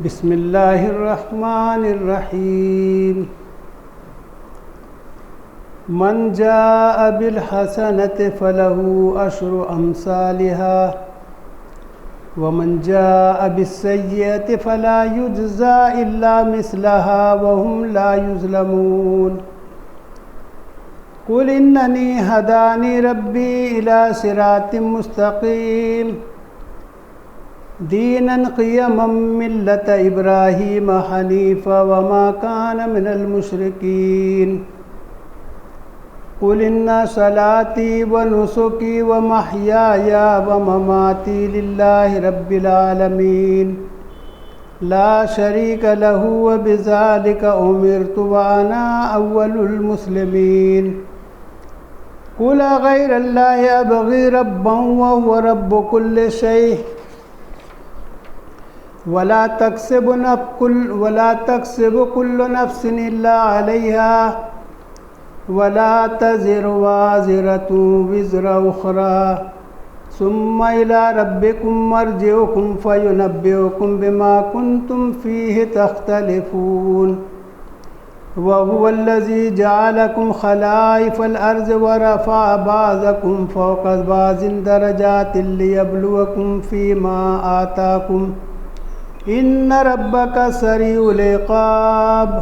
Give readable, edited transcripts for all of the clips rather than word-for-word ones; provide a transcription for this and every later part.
بسم اللہ الرحمن الرحیم من جاء بالحسنة فله عشر أمثالها ومن جاء بالسيئة فلا يجزى إلا مثلها وهم لا يظلمون قل إنني هداني ربي إلى صراط مستقيم دیناً قیما ملت ابراہیم حنیفا وما کان من المشرکین قل ان صلاتی ونسکی ومحیای ومماتی للہ رب العالمین لا شریک لہ وبذالک امرت وانا اول المسلمین قل غیر اللہ ابغی ربا وهو رب كل شیء ولا تكسب كل نفس إلا عليها ولا تزر وازرة وزر أخرى ثم إلى ربكم مرجعكم فينبئكم بما كنتم فيه تختلفون وهو الذي جعلكم خلائف الأرض ورفع بعضكم فوق بعض درجات ليبلوكم فيما آتاكم ان ربک سریع العقاب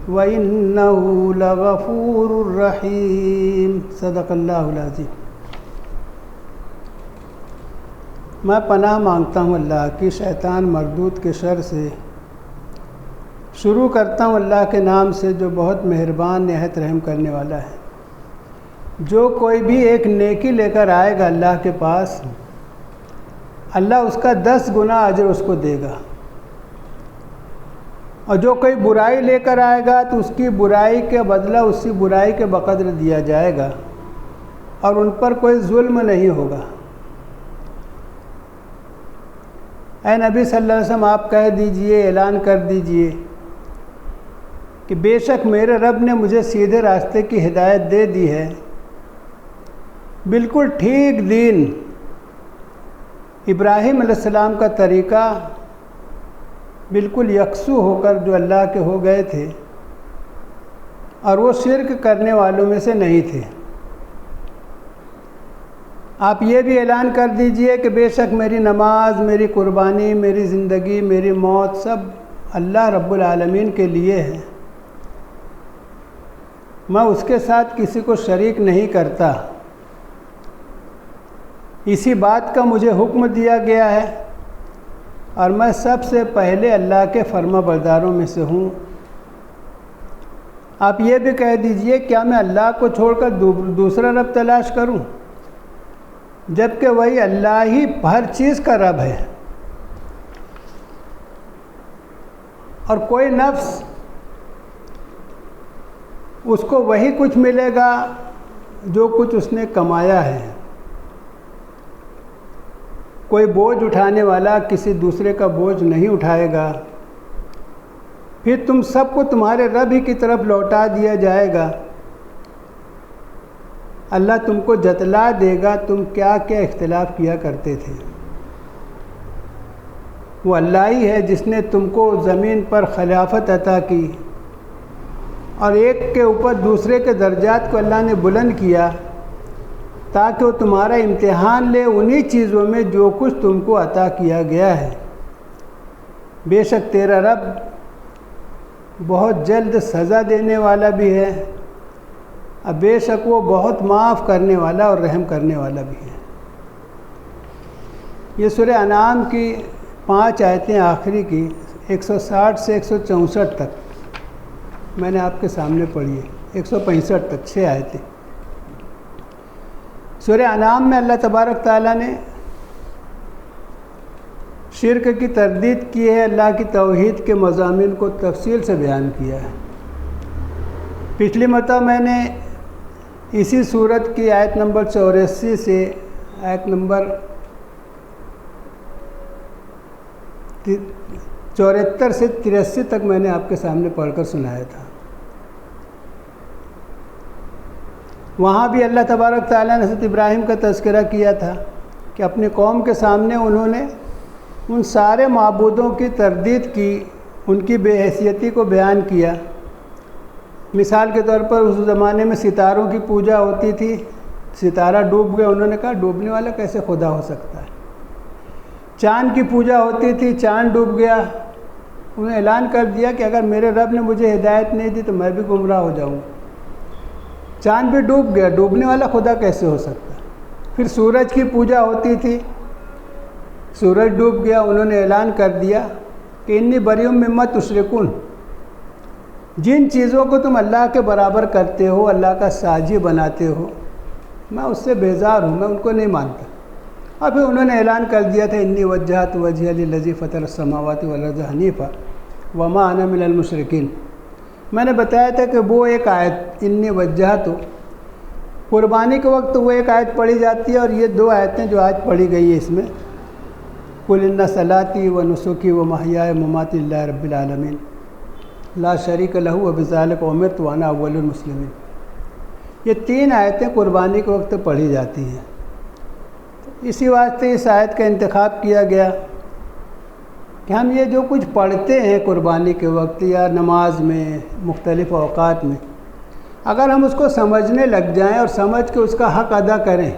وانہ لغفور رحیم صدق اللہ العظیم۔ میں پناہ مانگتا ہوں اللہ کی شیطان مردود کے شر سے۔ شروع کرتا ہوں اللہ کے نام سے جو بہت مہربان نہایت رحم کرنے والا ہے۔ جو کوئی بھی ایک نیکی لے کر آئے گا اللہ کے پاس، اللہ اس کا 10 گنا اجر اس کو دے گا، اور جو کوئی برائی لے کر آئے گا تو اس کی برائی کے بدلہ اسی برائی کے بقدر دیا جائے گا، اور ان پر کوئی ظلم نہیں ہوگا۔ اے نبی صلی اللہ علیہ وسلم، آپ کہہ دیجئے، اعلان کر دیجئے کہ بے شک میرے رب نے مجھے سیدھے راستے کی ہدایت دے دی ہے، بالکل ٹھیک دین، ابراہیم علیہ السلام کا طریقہ، بالکل یکسو ہو کر جو اللہ کے ہو گئے تھے، اور وہ شرک کرنے والوں میں سے نہیں تھے۔ آپ یہ بھی اعلان کر دیجئے کہ بے شک میری نماز، میری قربانی، میری زندگی، میری موت سب اللہ رب العالمین کے لیے ہے، میں اس کے ساتھ کسی کو شریک نہیں کرتا۔ اسی بات کا مجھے حکم دیا گیا ہے، اور میں سب سے پہلے اللہ کے فرما برداروں میں سے ہوں۔ آپ یہ بھی کہہ دیجئے، کیا میں اللہ کو چھوڑ کر دوسرا رب تلاش کروں، جبکہ وہی اللہ ہی ہر چیز کا رب ہے، اور کوئی نفس اس کو وہی کچھ ملے گا جو کچھ اس نے کمایا ہے۔ کوئی بوجھ اٹھانے والا کسی دوسرے کا بوجھ نہیں اٹھائے گا، پھر تم سب کو تمہارے رب ہی کی طرف لوٹا دیا جائے گا۔ اللہ تم کو جتلا دے گا تم کیا کیا اختلاف کیا کرتے تھے۔ وہ اللہ ہی ہے جس نے تم کو زمین پر خلافت عطا کی، اور ایک کے اوپر دوسرے کے درجات کو اللہ نے بلند کیا تاکہ وہ تمہارا امتحان لے انہی چیزوں میں جو کچھ تم کو عطا کیا گیا ہے۔ بے شک تیرا رب بہت جلد سزا دینے والا بھی ہے، اور بے شک وہ بہت معاف کرنے والا اور رحم کرنے والا بھی ہے۔ یہ سورہ انعام کی 5 آیتیں آخری کی 160 سے 164 تک میں نے آپ کے سامنے پڑھی ہے، 165 تک 6 آیتیں۔ سورہ انعام میں اللہ تبارک تعالیٰ نے شرک کی تردید کی ہے، اللہ کی توحید کے مضامین کو تفصیل سے بیان کیا ہے۔ پچھلی مرتبہ میں نے اسی صورت کی آیت نمبر 84 سے آیت نمبر 74 سے 83 تک میں نے آپ کے سامنے پڑھ کر سنایا تھا۔ وہاں بھی اللہ تبارک تعالیٰ نے حضرت ابراہیم کا تذکرہ کیا تھا کہ اپنی قوم کے سامنے انہوں نے ان سارے معبودوں کی تردید کی، ان کی بے حیثیتی کو بیان کیا۔ مثال کے طور پر اس زمانے میں ستاروں کی پوجا ہوتی تھی، ستارہ ڈوب گیا، انہوں نے کہا ڈوبنے والا کیسے خدا ہو سکتا ہے۔ چاند کی پوجا ہوتی تھی، چاند ڈوب گیا، انہوں نے اعلان کر دیا کہ اگر میرے رب نے مجھے ہدایت نہیں دی تو میں بھی گمراہ ہو جاؤں۔ چاند بھی ڈوب گیا، ڈوبنے والا خدا کیسے ہو سکتا ہے۔ پھر سورج کی پوجا ہوتی تھی، سورج ڈوب گیا، انہوں نے اعلان کر دیا کہ انی بریء مما تشرکون، جن چیزوں کو تم اللہ کے برابر کرتے ہو، اللہ کا ساجی بناتے ہو، میں اس سے بیزار ہوں، میں ان کو نہیں مانتا۔ اور پھر انہوں نے اعلان کر دیا تھا انی وجہت وجہی للذی فطر السماوات والارض حنیفا وما انا من المشرکین۔ میں نے بتایا تھا کہ وہ ایک آیت انی وجہت، قربانی کے وقت وہ ایک آیت پڑھی جاتی ہے، اور یہ دو آیتیں جو آج پڑھی گئی ہے اس میں، قل ان صلاتی و نسکی و محیای مماتی للہ رب العالمین لا شریک لہ وبذالک امرت وانا اول المسلمین، یہ تین آیتیں قربانی کے وقت پڑھی جاتی ہیں۔ اسی واسطے اس آیت کا انتخاب کیا گیا کہ ہم یہ جو کچھ پڑھتے ہیں قربانی کے وقت یا نماز میں مختلف اوقات میں، اگر ہم اس کو سمجھنے لگ جائیں اور سمجھ کے اس کا حق ادا کریں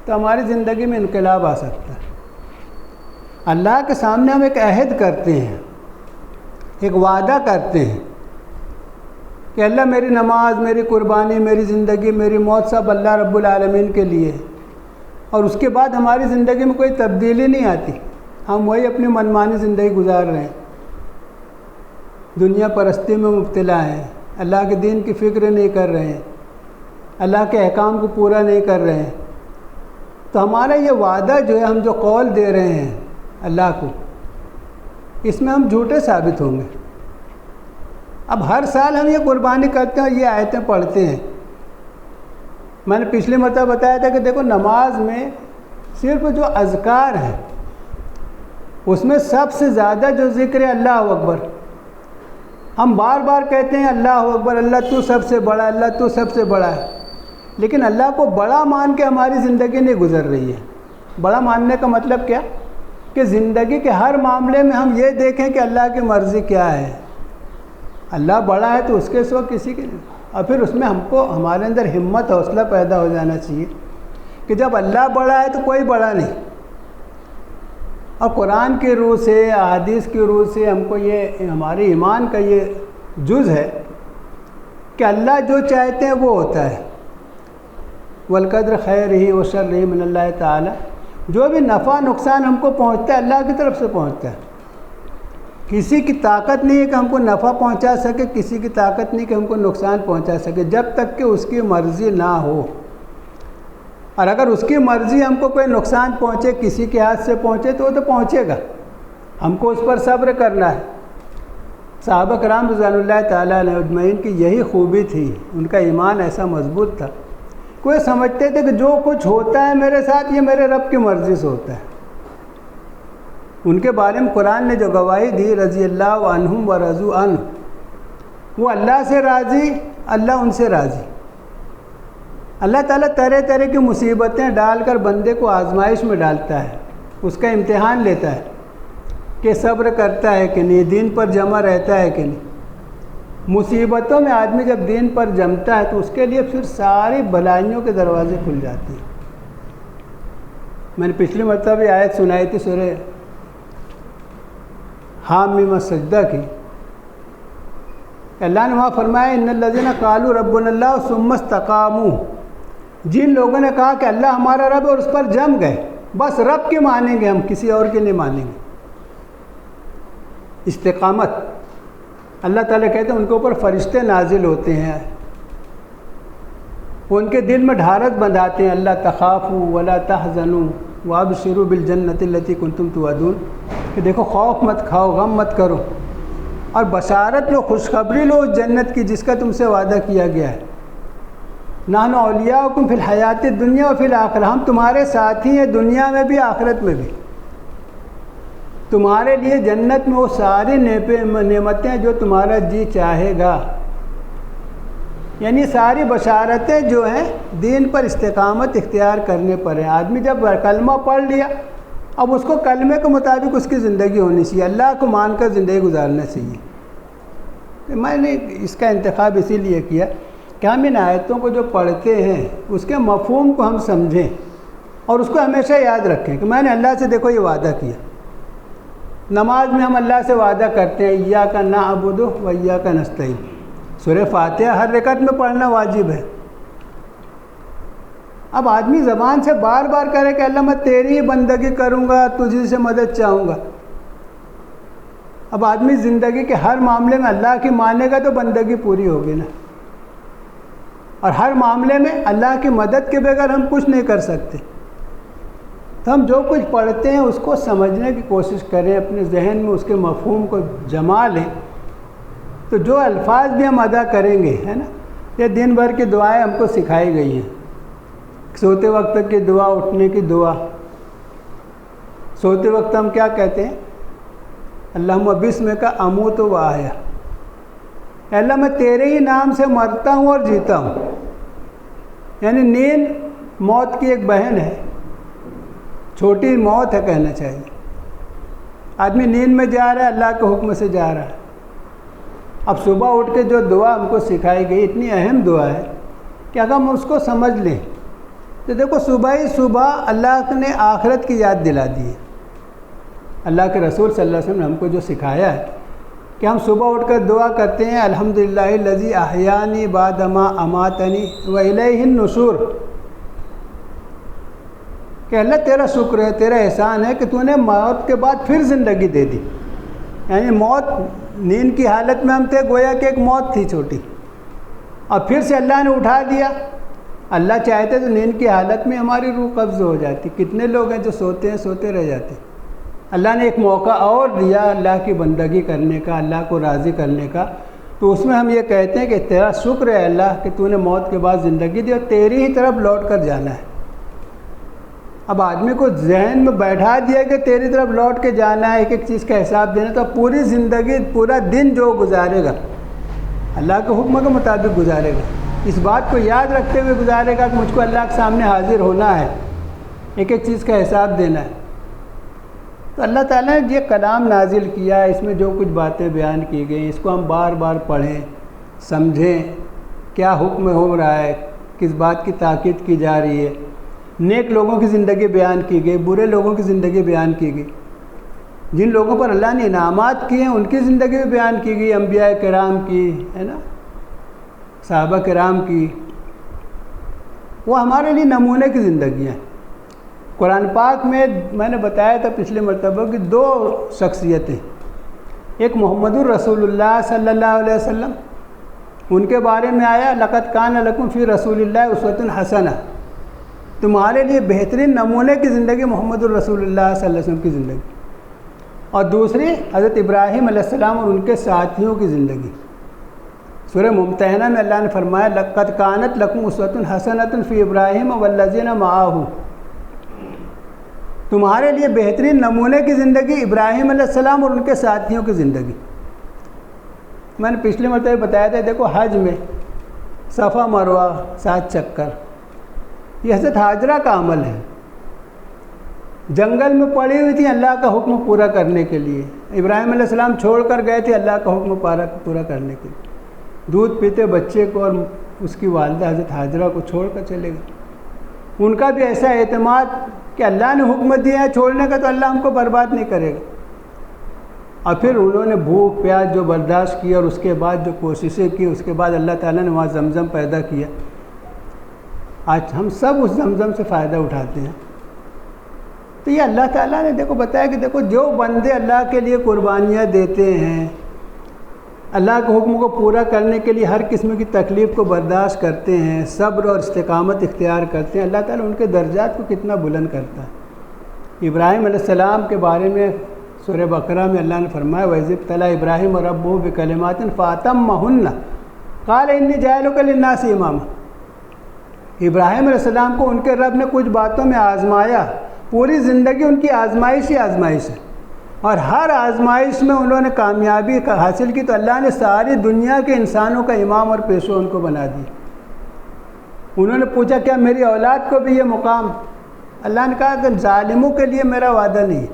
تو ہماری زندگی میں انقلاب آ سکتا ہے۔ اللہ کے سامنے ہم ایک عہد کرتے ہیں، ایک وعدہ کرتے ہیں کہ اللہ میری نماز، میری قربانی، میری زندگی، میری موت سب اللہ رب العالمین کے لیے، اور اس کے بعد ہماری زندگی میں کوئی تبدیلی نہیں آتی، ہم وہی اپنی منمانی زندگی گزار رہے ہیں، دنیا پرستی میں مبتلا ہیں، اللہ کے دین کی فکر نہیں کر رہے ہیں، اللہ کے احکام کو پورا نہیں کر رہے ہیں، تو ہمارا یہ وعدہ جو ہے، ہم جو قول دے رہے ہیں اللہ کو، اس میں ہم جھوٹے ثابت ہوں گے۔ اب ہر سال ہم یہ قربانی کرتے ہیں اور یہ آیتیں پڑھتے ہیں۔ میں نے پچھلی مرتبہ بتایا تھا کہ دیکھو نماز میں صرف جو اذکار ہیں اس میں سب سے زیادہ جو ذکر ہے اللہ اکبر، ہم بار بار کہتے ہیں اللہ اکبر، اللہ تو سب سے بڑا، اللہ تو سب سے بڑا ہے، لیکن اللہ کو بڑا مان کے ہماری زندگی نہیں گزر رہی ہے۔ بڑا ماننے کا مطلب کیا کہ زندگی کے ہر معاملے میں ہم یہ دیکھیں کہ اللہ کی مرضی کیا ہے، اللہ بڑا ہے تو اس کے سوا کسی کے نہیں، اور پھر اس میں ہم کو ہمارے اندر ہمت حوصلہ پیدا ہو جانا چاہیے کہ جب اللہ بڑا ہے تو کوئی بڑا نہیں۔ اور قرآن کی روح سے، احادیث کی روح سے ہم کو یہ ہمارے ایمان کا یہ جز ہے کہ اللہ جو چاہتے ہیں وہ ہوتا ہے، والقدر خیرہ و شرہ من اللہ تعالی، جو بھی نفع نقصان ہم کو پہنچتا ہے اللہ کی طرف سے پہنچتا ہے، کسی کی طاقت نہیں ہے کہ ہم کو نفع پہنچا سکے، کسی کی طاقت نہیں کہ ہم کو نقصان پہنچا سکے، جب تک کہ اس کی مرضی نہ ہو۔ اور اگر اس کی مرضی ہم کو کوئی نقصان پہنچے، کسی کے ہاتھ سے پہنچے تو وہ تو پہنچے گا، ہم کو اس پر صبر کرنا ہے۔ صحابہ کرام رضوان اللہ تعالیٰ علیہ اجمعین کی یہی خوبی تھی، ان کا ایمان ایسا مضبوط تھا، کوئی سمجھتے تھے کہ جو کچھ ہوتا ہے میرے ساتھ یہ میرے رب کی مرضی سے ہوتا ہے۔ ان کے بارے میں قرآن نے جو گواہی دی، رضی اللہ عنہم و رضوا عنہ، وہ اللہ سے راضی، اللہ ان سے راضی۔ اللہ تعالیٰ طرح طرح کی مصیبتیں ڈال کر بندے کو آزمائش میں ڈالتا ہے، اس کا امتحان لیتا ہے کہ صبر کرتا ہے کہ نہیں، دین پر جمع رہتا ہے کہ نہیں۔ مصیبتوں میں آدمی جب دین پر جمتا ہے تو اس کے لیے پھر ساری بلائیوں کے دروازے کھل جاتے ہیں۔ میں نے پچھلی مرتبہ بھی آیت سنائی تھی سورہ حامیم سجدہ کی، اللہ نے وہاں فرمایا ان الذین قالوا ربنا اللہ ثم استقاموا، جن لوگوں نے کہا کہ اللہ ہمارا رب ہے اور اس پر جم گئے، بس رب کی مانیں گے ہم، کسی اور کی نہیں مانیں گے۔ استقامت، اللہ تعالیٰ کہتے ہیں ان کے اوپر فرشتے نازل ہوتے ہیں، وہ ان کے دل میں ڈھارس بندھاتے ہیں، اللہ تخافوا ولا تحزنوا وابشروا بالجنۃ التي كنتم توعدون، کہ دیکھو خوف مت کھاؤ، غم مت کرو، اور بشارت لو، خوشخبری لو اس جنت کی جس کا تم سے وعدہ کیا گیا ہے۔ نحن اولیاؤکم فی الحیات الدنیا وفی الآخرہ، ہم تمہارے ساتھی ہیں دنیا میں بھی آخرت میں بھی، تمہارے لیے جنت میں وہ ساری نعمتیں جو تمہارا جی چاہے گا۔ یعنی ساری بشارتیں جو ہیں دین پر استقامت اختیار کرنے پر ہیں۔ آدمی جب کلمہ پڑھ لیا، اب اس کو کلمے کے مطابق اس کی زندگی ہونی چاہیے، اللہ کو مان کر زندگی گزارنا چاہیے۔ میں نے اس کا انتخاب اسی لیے کیا کہ ہم ان آیتوں کو جو پڑھتے ہیں اس کے مفہوم کو ہم سمجھیں اور اس کو ہمیشہ یاد رکھیں کہ میں نے اللہ سے دیکھو یہ وعدہ کیا۔ نماز میں ہم اللہ سے وعدہ کرتے ہیں ایاک نعبد و ایاک نستعین، سورہ فاتحہ ہر رکعت میں پڑھنا واجب ہے۔ اب آدمی زبان سے بار بار کرے کہ اللہ میں تیری ہی بندگی کروں گا، تجھی سے مدد چاہوں گا۔ اب آدمی زندگی کے ہر معاملے میں اللہ کی مانے گا تو بندگی پوری ہوگی نا، اور ہر معاملے میں اللہ کی مدد کے بغیر ہم کچھ نہیں کر سکتے۔ تو ہم جو کچھ پڑھتے ہیں اس کو سمجھنے کی کوشش کریں، اپنے ذہن میں اس کے مفہوم کو جما لیں، تو جو الفاظ بھی ہم ادا کریں گے، ہے نا، یہ دن بھر کی دعائیں ہم کو سکھائی گئی ہیں۔ سوتے وقت کی دعا، اٹھنے کی دعا۔ سوتے وقت ہم کیا کہتے ہیں؟ اللہم بسمک اموت و احیا، اللہ میں تیرے ہی نام سے مرتا ہوں اور جیتا ہوں۔ یعنی نیند موت کی ایک بہن ہے، چھوٹی موت ہے کہنا چاہیے۔ آدمی نیند میں جا رہا ہے، اللہ کے حکم سے جا رہا ہے۔ اب صبح اٹھ کے جو دعا ہم کو سکھائی گئی اتنی اہم دعا ہے کہ اگر ہم اس کو سمجھ لیں تو دیکھو صبح ہی صبح اللہ نے آخرت کی یاد دلا دی ہے۔ اللہ کے رسول صلی اللہ علیہ وسلم نے ہم کو جو سکھایا ہے کہ ہم صبح اٹھ کر دعا کرتے ہیں الحمدللہ الذی احیانی بعد ما اماتنی والیہ النشور، کہ اللہ تیرا شکر ہے، تیرا احسان ہے کہ تو نے موت کے بعد پھر زندگی دے دی۔ یعنی موت نیند کی حالت میں ہم تھے، گویا کہ ایک موت تھی چھوٹی، اور پھر سے اللہ نے اٹھا دیا۔ اللہ چاہتے تو نیند کی حالت میں ہماری روح قبض ہو جاتی۔ کتنے لوگ ہیں جو سوتے ہیں، سوتے رہ جاتے ہیں۔ اللہ نے ایک موقع اور دیا اللہ کی بندگی کرنے کا، اللہ کو راضی کرنے کا، تو اس میں ہم یہ کہتے ہیں کہ تیرا شکر ہے اللہ کہ تو نے موت کے بعد زندگی دی اور تیری ہی طرف لوٹ کر جانا ہے۔ اب آدمی کو ذہن میں بیٹھا دیا کہ تیری طرف لوٹ کے جانا ہے، ایک ایک چیز کا حساب دینا، تو پوری زندگی، پورا دن جو گزارے گا اللہ کے حکم کے مطابق گزارے گا، اس بات کو یاد رکھتے ہوئے گزارے گا کہ مجھ کو اللہ کے سامنے حاضر ہونا ہے، ایک ایک چیز کا حساب دینا ہے۔ تو اللہ تعالیٰ نے یہ کلام نازل کیا ہے، اس میں جو کچھ باتیں بیان کی گئی اس کو ہم بار بار پڑھیں، سمجھیں کیا حکم ہو رہا ہے، کس بات کی تاکید کی جا رہی ہے۔ نیک لوگوں کی زندگی بیان کی گئی، برے لوگوں کی زندگی بیان کی گئی، جن لوگوں پر اللہ نے انعامات کیے ہیں ان کی زندگی بھی بیان کی گئی، انبیاء کرام کی، ہے نا، صحابہ کرام کی، وہ ہمارے لیے نمونے کی زندگیاں ہیں۔ قرآن پاک میں نے بتایا تھا پچھلے مرتبہ کہ دو شخصیتیں، ایک محمد الرسول اللہ صلی اللہ علیہ وسلم، ان کے بارے میں آیا لقد کان لکم فی رسول اللہ اسوۃ حسنہ، تمہارے لیے بہترین نمونے کی زندگی محمد الرسول اللہ صلی اللہ علیہ وسلم کی زندگی، اور دوسری حضرت ابراہیم علیہ السلام اور ان کے ساتھیوں کی زندگی۔ سورہ ممتحنہ میں اللہ نے فرمایا لقد کانت لکم اسوۃ حسنۃ فی ابراہیم والذین معہ، تمہارے لیے بہترین نمونے کی زندگی ابراہیم علیہ السلام اور ان کے ساتھیوں کی زندگی۔ میں نے پچھلے مرتبہ بتایا تھا، دیکھو حج میں صفا مروہ 7 چکر، یہ حضرت حاجرہ کا عمل ہے، جنگل میں پڑی ہوئی تھی اللہ کا حکم پورا کرنے کے لیے، ابراہیم علیہ السلام چھوڑ کر گئے تھے اللہ کا حکم پورا کرنے کے لیے، دودھ پیتے بچے کو اور اس کی والدہ حضرت حاجرہ کو چھوڑ کر چلے گئے۔ ان کا بھی ایسا اعتماد کہ اللہ نے حکم دیا ہے چھوڑنے کا تو اللہ ہم کو برباد نہیں کرے گا، اور پھر انہوں نے بھوک پیاس جو برداشت کی اور اس کے بعد جو کوششیں کی، اس کے بعد اللہ تعالیٰ نے وہاں زمزم پیدا کیا۔ آج ہم سب اس زمزم سے فائدہ اٹھاتے ہیں۔ تو یہ اللہ تعالیٰ نے دیکھو بتایا کہ دیکھو جو بندے اللہ کے لیے قربانیاں دیتے ہیں، اللہ کے حکم کو پورا کرنے کے لیے ہر قسم کی تکلیف کو برداشت کرتے ہیں، صبر اور استقامت اختیار کرتے ہیں، اللہ تعالیٰ ان کے درجات کو کتنا بلند کرتا ہے۔ ابراہیم علیہ السلام کے بارے میں سورہ بقرہ میں اللہ نے فرمایا وَإِذِ ابْتَلَىٰ إِبْرَاهِيمَ رَبُّهُ بِكَلِمَاتٍ فَأَتَمَّهُنَّ قَالَ إِنِّي جَاعِلُكَ لِلنَّاسِ إِمَامًا، ابراہیم علیہ السلام کو ان کے رب نے کچھ باتوں میں آزمایا، پوری زندگی ان کی آزمائش ہی آزمائش ہے، اور ہر آزمائش میں انہوں نے کامیابی حاصل کی تو اللہ نے ساری دنیا کے انسانوں کا امام اور پیشوا ان کو بنا دی۔ انہوں نے پوچھا کیا میری اولاد کو بھی یہ مقام؟ اللہ نے کہا کہ ظالموں کے لیے میرا وعدہ نہیں،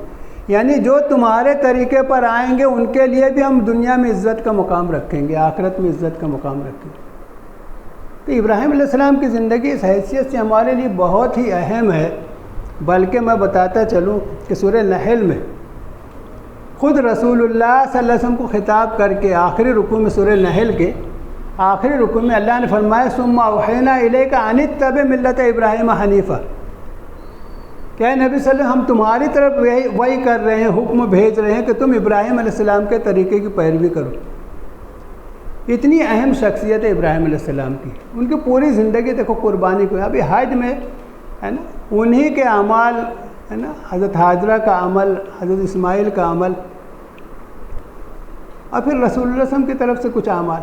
یعنی جو تمہارے طریقے پر آئیں گے ان کے لیے بھی ہم دنیا میں عزت کا مقام رکھیں گے، آخرت میں عزت کا مقام رکھیں گے۔ تو ابراہیم علیہ السلام کی زندگی اس حیثیت سے ہمارے لیے بہت ہی اہم ہے، بلکہ میں بتاتا چلوں کہ سورہ نحل میں خود رسول اللہ صلی اللہ علیہ وسلم کو خطاب کر کے آخری رکوع میں، سورہ نحل کے آخری رکوع میں اللہ نے فرمایا ثم اوحینا الیک ان اتبع ملت ابراہیم حنیفا، کہ اے نبی صلی اللہ علیہ وسلم ہم تمہاری طرف وہی کر رہے ہیں، حکم بھیج رہے ہیں کہ تم ابراہیم علیہ السلام کے طریقے کی پیروی کرو۔ اتنی اہم شخصیت ہے ابراہیم علیہ السلام کی، ان کی پوری زندگی دیکھو قربانی کو، ابھی حج میں ہے نا انہی کے اعمال ہے نا، حضرت حاجرہ کا عمل، حضرت اسماعیل کا عمل، اور پھر رسول اللہ صلی اللہ علیہ وسلم کی طرف سے کچھ اعمال،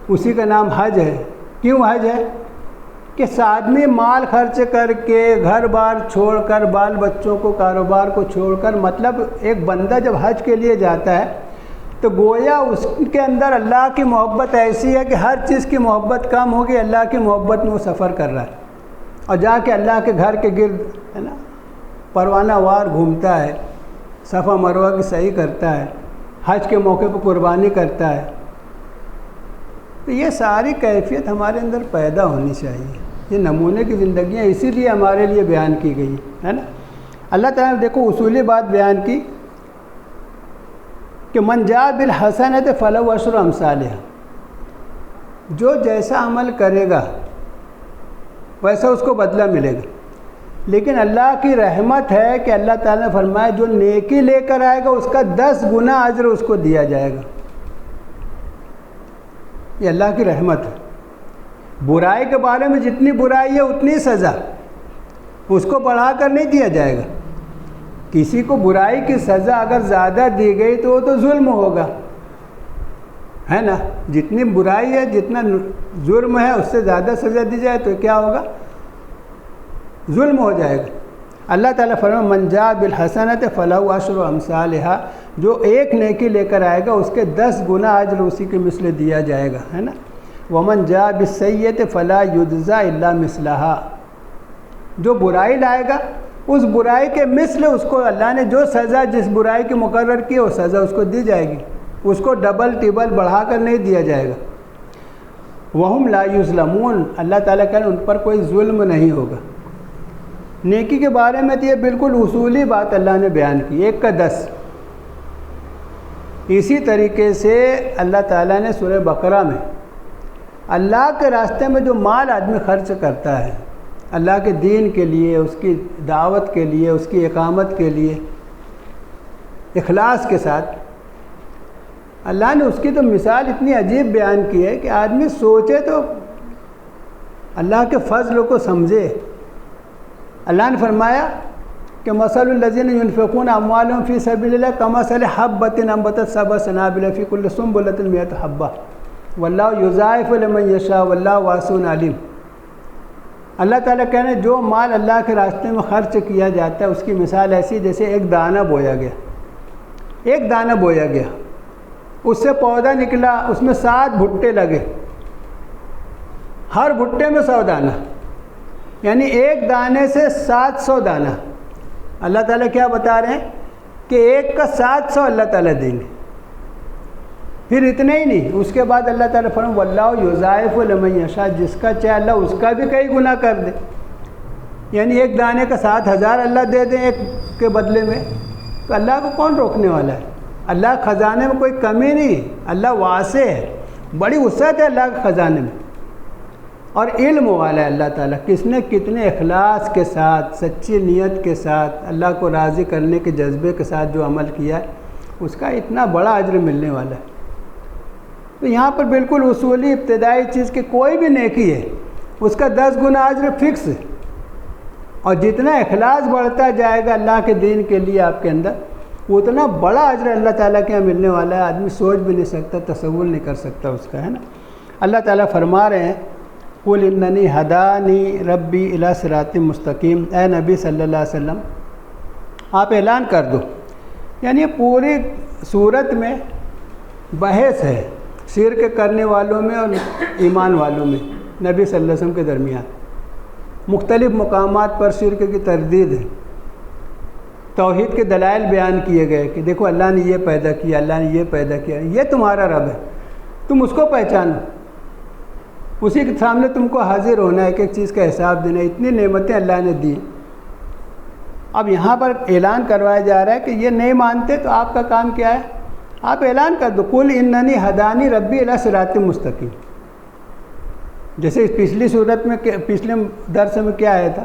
اسی کا نام حج ہے۔ کیوں حج ہے؟ کہ آدمی مال خرچ کر کے گھر بار چھوڑ کر بال بچوں کو کاروبار کو چھوڑ کر، مطلب ایک بندہ جب حج کے لیے جاتا ہے تو گویا اس کے اندر اللہ کی محبت ایسی ہے کہ ہر چیز کی محبت کم ہوگی، اللہ کی محبت میں وہ سفر کر رہا ہے، اور جا کے اللہ کے گھر کے گرد ہے نا پروانہ وار گھومتا ہے، صفا مروہ کی سعی کرتا ہے، حج کے موقع پہ قربانی کرتا ہے۔ تو یہ ساری کیفیت ہمارے اندر پیدا ہونی چاہیے، یہ نمونے کی زندگیاں اسی لیے ہمارے لیے بیان کی گئی ہے نا۔ اللہ تعالیٰ نے دیکھو اصولی بات بیان کی کہ من جاء بالحسنۃ فلہ عشر امثالہا، جو جیسا عمل کرے گا ویسا اس کو بدلہ ملے گا، لیکن اللہ کی رحمت ہے کہ اللہ تعالیٰ نے فرمایا جو نیکی لے کر آئے گا اس کا 10 گنا اجر اس کو دیا جائے گا۔ یہ اللہ کی رحمت ہے۔ برائی کے بارے میں جتنی برائی ہے اتنی سزا، اس کو بڑھا کر نہیں دیا جائے گا۔ کسی کو برائی کی سزا اگر زیادہ دی گئی تو وہ تو ظلم ہوگا، ہے نا۔ جتنی برائی ہے، جتنا جرم ہے، اس سے زیادہ سزا دی جائے تو کیا ہوگا؟ ظلم ہو جائے گا۔ اللہ تعالیٰ فرمایا من جاء بالحسنۃ فلہ عشر امثالہا، جو ایک نیکی لے کر آئے گا اس کے 10 گنا اجر اسی کے مثل دیا جائے گا، ہے نا۔ ومن جاء بالسیئۃ فلا یجزی الا مثلہا، جو برائی لائے گا اس برائی کے مثل اس کو اللہ نے جو سزا جس برائی کی مقرر کی وہ سزا اس کو دی جائے گی، اس کو ڈبل ٹیبل بڑھا کر نہیں دیا جائے گا۔ وہم لا یظلمون، اللہ تعالیٰ کہ ان پر کوئی ظلم نہیں ہوگا۔ نیکی کے بارے میں تو یہ بالکل اصولی بات اللہ نے بیان کی، 1 کا 10۔ اسی طریقے سے اللہ تعالیٰ نے سورہ بقرہ میں اللہ کے راستے میں جو مال آدمی خرچ کرتا ہے اللہ کے دین کے لیے، اس کی دعوت کے لیے، اس کی اقامت کے لیے اخلاص کے ساتھ، اللہ نے اس کی تو مثال اتنی عجیب بیان کی ہے کہ آدمی سوچے تو اللہ کے فضل کو سمجھے۔ اللہ نے فرمایا کہ مثل الذین ينفقون اموالهم فی سبیل اللہ کمثل حبۃ انبتت سبع سنابل فی کل سنبلۃ مئۃ حبۃ واللہ یضاعف لمن یشاء واللہ واسع علیم۔ اللہ تعالیٰ کہنے جو مال اللہ کے راستے میں خرچ کیا جاتا ہے اس کی مثال ایسی جیسے ایک دانہ بویا گیا، ایک دانہ بویا گیا، اس سے پودا نکلا، اس میں 7 بھٹے لگے، ہر بھٹے میں 100 دانہ، یعنی ایک دانے سے 700 دانہ۔ اللہ تعالیٰ کیا بتا رہے ہیں کہ ایک کا 700 اللہ تعالیٰ دیں گے۔ پھر اتنے ہی نہیں، اس کے بعد اللہ تعالیٰ فرمایا واللہ یضاعف لمن یشاء، جس کا چاہے اللہ اس کا بھی کئی گنا کر دے، یعنی ایک دانے کا 7000 اللہ دے دیں ایک کے بدلے میں، تو اللہ کو کون روکنے والا ہے؟ اللہ کے خزانے میں کوئی کمی نہیں، اللہ واسع ہے، بڑی وسعت ہے اللہ کے خزانے میں، اور علم والا ہے اللہ تعالیٰ کس نے کتنے اخلاص کے ساتھ، سچی نیت کے ساتھ، اللہ کو راضی کرنے کے جذبے کے ساتھ جو عمل کیا ہے اس کا اتنا بڑا اجر ملنے والا ہے۔ تو یہاں پر بالکل اصولی ابتدائی چیز کہ کوئی بھی نیکی ہے اس کا 10 گنا اجر فکس ہے، اور جتنا اخلاص بڑھتا جائے گا اللہ کے دین کے لیے آپ کے اندر اتنا بڑا اجر اللہ تعالیٰ کے یہاں ملنے والا ہے، آدمی سوچ بھی نہیں سکتا، تصور نہیں کر سکتا اس کا، ہے نا۔ اللہ تعالیٰ فرما رہے ہیں قُلْ إِنَّنِي هَدَانِي رَبِّي إِلَىٰ صِرَاطٍ مُسْتَقِيمٍ، اے نبی صلی اللہ علیہ وسلم آپ اعلان کر دو یعنی پوری صورت میں بحث ہے شرک کرنے والوں میں اور ایمان والوں میں نبی صلی اللہ علیہ وسلم کے درمیان. مختلف مقامات پر شرک کی تردید ہے. توحید کے دلائل بیان کیے گئے کہ دیکھو اللہ نے یہ پیدا کیا، اللہ نے یہ پیدا کیا، یہ تمہارا رب ہے، تم اس کو پہچانو، اسی کے سامنے تم کو حاضر ہونا ہے، ایک ایک چیز کا حساب دینا ہے. اتنی نعمتیں اللہ نے دی. اب یہاں پر اعلان کروایا جا رہا ہے کہ یہ نہیں مانتے تو آپ کا کام کیا ہے؟ آپ اعلان کر دو قل اننی ہدانی ربی الی صراط مستقیم. جیسے پچھلی صورت میں پچھلے درس میں کیا آیا تھا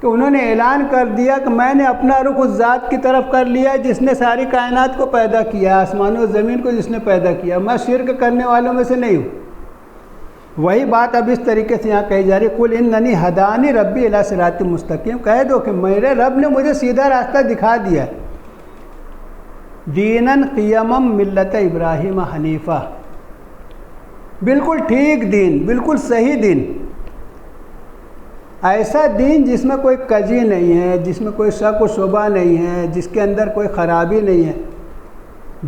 کہ انہوں نے اعلان کر دیا کہ میں نے اپنا رخ اس ذات کی طرف کر لیا ہے جس نے ساری کائنات کو پیدا کیا، آسمانوں و زمین کو جس نے پیدا کیا، میں شرک کرنے والوں میں سے نہیں ہوں. وہی بات اب اس طریقے سے یہاں کہی جا رہی ہے قل اننی ہدانی ربی الی صراط مستقیم. کہہ دو کہ میرے رب نے مجھے سیدھا راستہ دکھا دیا ہے. دیناً قیما ملت ابراہیم حنیفہ، بالکل ٹھیک دین، بالکل صحیح دین، ایسا دین جس میں کوئی کجی نہیں ہے، جس میں کوئی شک و شبہ نہیں ہے، جس کے اندر کوئی خرابی نہیں ہے.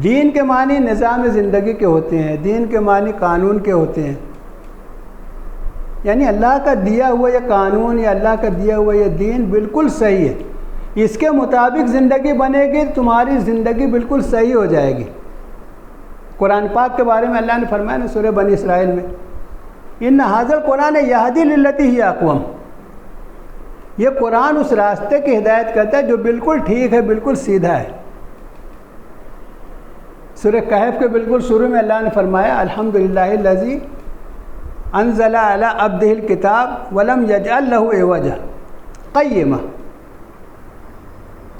دین کے معنی نظام زندگی کے ہوتے ہیں، دین کے معنی قانون کے ہوتے ہیں. یعنی اللہ کا دیا ہوا یہ قانون یا اللہ کا دیا ہوا یہ دین بالکل صحیح ہے، اس کے مطابق زندگی بنے گی، تمہاری زندگی بالکل صحیح ہو جائے گی. قرآن پاک کے بارے میں اللہ نے فرمایا نا سورہ بنی اسرائیل میں ان ھذا القرآن یہدی للتی ہی اقوم. یہ قرآن اس راستے کی ہدایت کرتا ہے جو بالکل ٹھیک ہے، بالکل سیدھا ہے. سورہ کہف کے بالکل شروع میں اللہ نے فرمایا الحمدللہ الذی انزل علی عبدہ الکتاب ولم یجعل لہ عوجا قیما.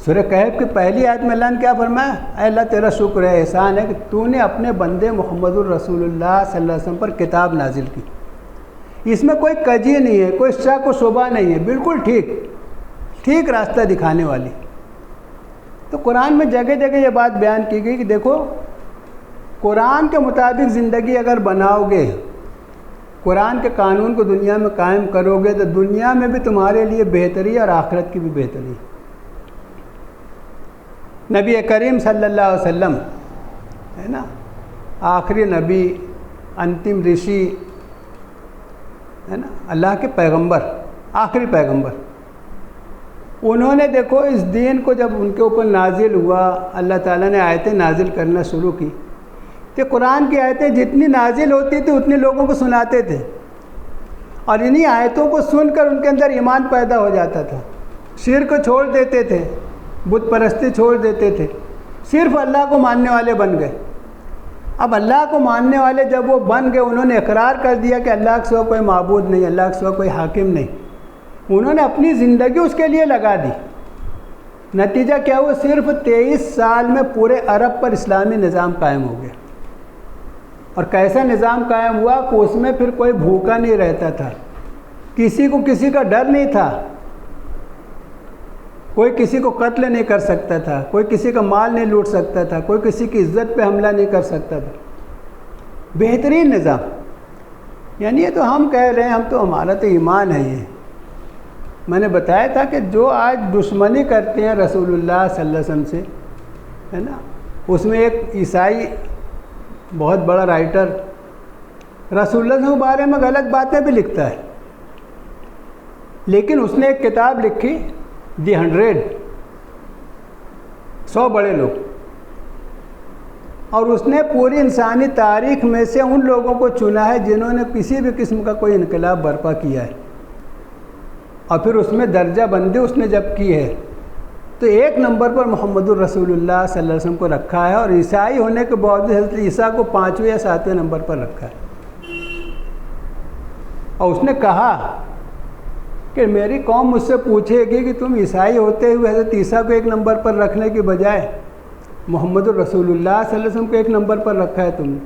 سورہ کہف کی پہلی آیت میں اللہ نے کیا فرمایا؟ اے اللہ تیرا شکر ہے، احسان ہے کہ تو نے اپنے بندے محمد الرسول اللہ صلی اللہ علیہ وسلم پر کتاب نازل کی، اس میں کوئی کجی نہیں ہے، کوئی شک و شبہ نہیں ہے، بالکل ٹھیک راستہ دکھانے والی. تو قرآن میں جگہ جگہ یہ بات بیان کی گئی کہ دیکھو قرآن کے مطابق زندگی اگر بناؤ گے، قرآن کے قانون کو دنیا میں قائم کرو گے تو دنیا میں بھی تمہارے لیے بہتری اور آخرت کی بھی بہتری. نبی کریم صلی اللہ علیہ وسلم ہے نا، آخری نبی، انتم رشی ہے نا، اللہ کے پیغمبر، آخری پیغمبر. انہوں نے دیکھو اس دین کو جب ان کے اوپر نازل ہوا، اللہ تعالیٰ نے آیتیں نازل کرنا شروع کی کہ قرآن کی آیتیں جتنی نازل ہوتی تھی اتنی لوگوں کو سناتے تھے، اور انہی آیتوں کو سن کر ان کے اندر ایمان پیدا ہو جاتا تھا. شرک کو چھوڑ دیتے تھے، بت پرستی چھوڑ دیتے تھے، صرف اللہ کو ماننے والے بن گئے. اب اللہ کو ماننے والے جب وہ بن گئے، انہوں نے اقرار کر دیا کہ اللہ کے سوا کوئی معبود نہیں، اللہ کے سوا کوئی حاکم نہیں. انہوں نے اپنی زندگی اس کے لیے لگا دی. نتیجہ کیا ہوا؟ صرف 23 سال میں پورے عرب پر اسلامی نظام قائم ہو گیا. اور کیسا نظام قائم ہوا کہ اس میں پھر کوئی بھوکا نہیں رہتا تھا، کسی کو کسی کا ڈر نہیں تھا، کوئی کسی کو قتل نہیں کر سکتا تھا، کوئی کسی کا مال نہیں لوٹ سکتا تھا، کوئی کسی کی عزت پہ حملہ نہیں کر سکتا تھا. بہترین نظام. یعنی یہ تو ہم کہہ رہے ہیں، ہمارا تو ایمان ہے. یہ میں نے بتایا تھا کہ جو آج دشمنی کرتے ہیں رسول اللہ صلی اللہ علیہ وسلم سے ہے نا، اس میں ایک عیسائی بہت بڑا رائٹر رسول اللہ کے بارے میں غلط باتیں بھی لکھتا ہے، لیکن اس نے ایک کتاب لکھی دی 100 بڑے لوگ، اور اس نے پوری انسانی تاریخ میں سے ان لوگوں کو چنا ہے جنہوں نے کسی بھی قسم کا کوئی انقلاب برپا کیا ہے، اور پھر اس میں درجہ بندی اس نے جب کی ہے تو 1 نمبر پر محمد الرسول اللہ صلی اللہ علیہ وسلم کو رکھا ہے، اور عیسائی ہونے کے باوجود حضرت عیسیٰ کو 5ویں یا 7ویں نمبر پر رکھا ہے. اور اس نے کہا کہ میری قوم مجھ سے پوچھے گی کہ تم عیسائی ہوتے ہوئے حضرت عیسیٰ کو 1 نمبر پر رکھنے کی بجائے محمد الرسول اللہ صلی اللہ علیہ وسلم کو 1 نمبر پر رکھا ہے تم نے،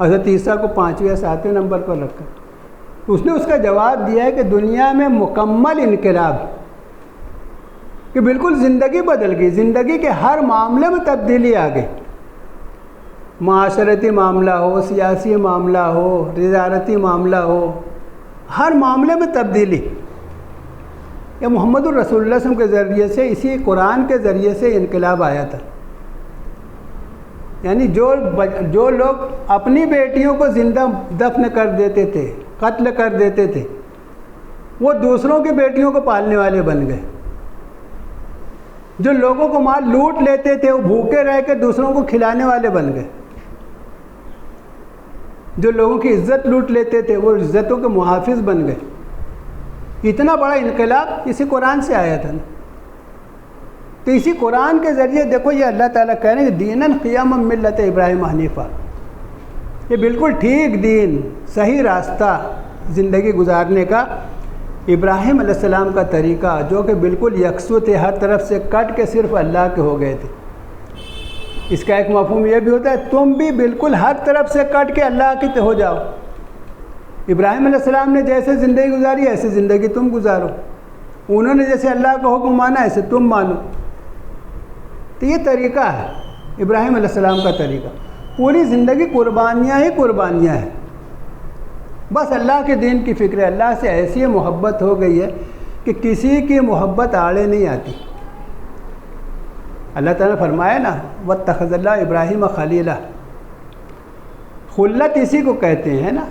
حضرت عیسیٰ کو 5ویں یا 7ویں نمبر پر رکھا. اس نے اس کا جواب دیا ہے کہ دنیا میں مکمل انقلاب، کہ بالکل زندگی بدل گئی، زندگی کے ہر معاملے میں تبدیلی آ گئی، معاشرتی معاملہ ہو، سیاسی معاملہ ہو، تجارتی معاملہ ہو، ہر معاملے میں تبدیلی. یہ محمد الرسول اللہ صلی اللہ علیہ وسلم کے ذریعے سے، اسی قرآن کے ذریعے سے انقلاب آیا تھا۔ یعنی جو لوگ اپنی بیٹیوں کو زندہ دفن کر دیتے تھے، قتل کر دیتے تھے، وہ دوسروں کی بیٹیوں کو پالنے والے بن گئے۔ جو لوگوں کو مال لوٹ لیتے تھے، وہ بھوکے رہ کے دوسروں کو کھلانے والے بن گئے۔ جو لوگوں کی عزت لوٹ لیتے تھے، وہ عزتوں کے محافظ بن گئے۔ اتنا بڑا انقلاب اسی قرآن سے آیا تھا نا۔ تو اسی قرآن کے ذریعے دیکھو، یہ اللہ تعالیٰ کہہ رہے ہیں کہ دیناً قیاما ملت ابراہیم حنیفہ، یہ بالکل ٹھیک دین، صحیح راستہ زندگی گزارنے کا ابراہیم علیہ السلام کا طریقہ، جو کہ بالکل یکسو تھے، ہر طرف سے کٹ کے صرف اللہ کے ہو گئے تھے۔ اس کا ایک مفہوم یہ بھی ہوتا ہے تم بھی بالکل ہر طرف سے کٹ کے اللہ کی ہو جاؤ۔ ابراہیم علیہ السلام نے جیسے زندگی گزاری ایسے زندگی تم گزارو، انہوں نے جیسے اللہ کا حکم مانا ایسے تم مانو۔ تو یہ طریقہ ہے ابراہیم علیہ السلام کا طریقہ، پوری زندگی قربانیاں ہی قربانیاں ہیں، بس اللہ کے دین کی فکر ہے۔ اللہ سے ایسی محبت ہو گئی ہے کہ کسی کی محبت آڑے نہیں آتی۔ اللہ تعالیٰ نے فرمایا نا واتخذ اللہ ابراہیم خلیلا، خلت اسی کو کہتے ہیں نا،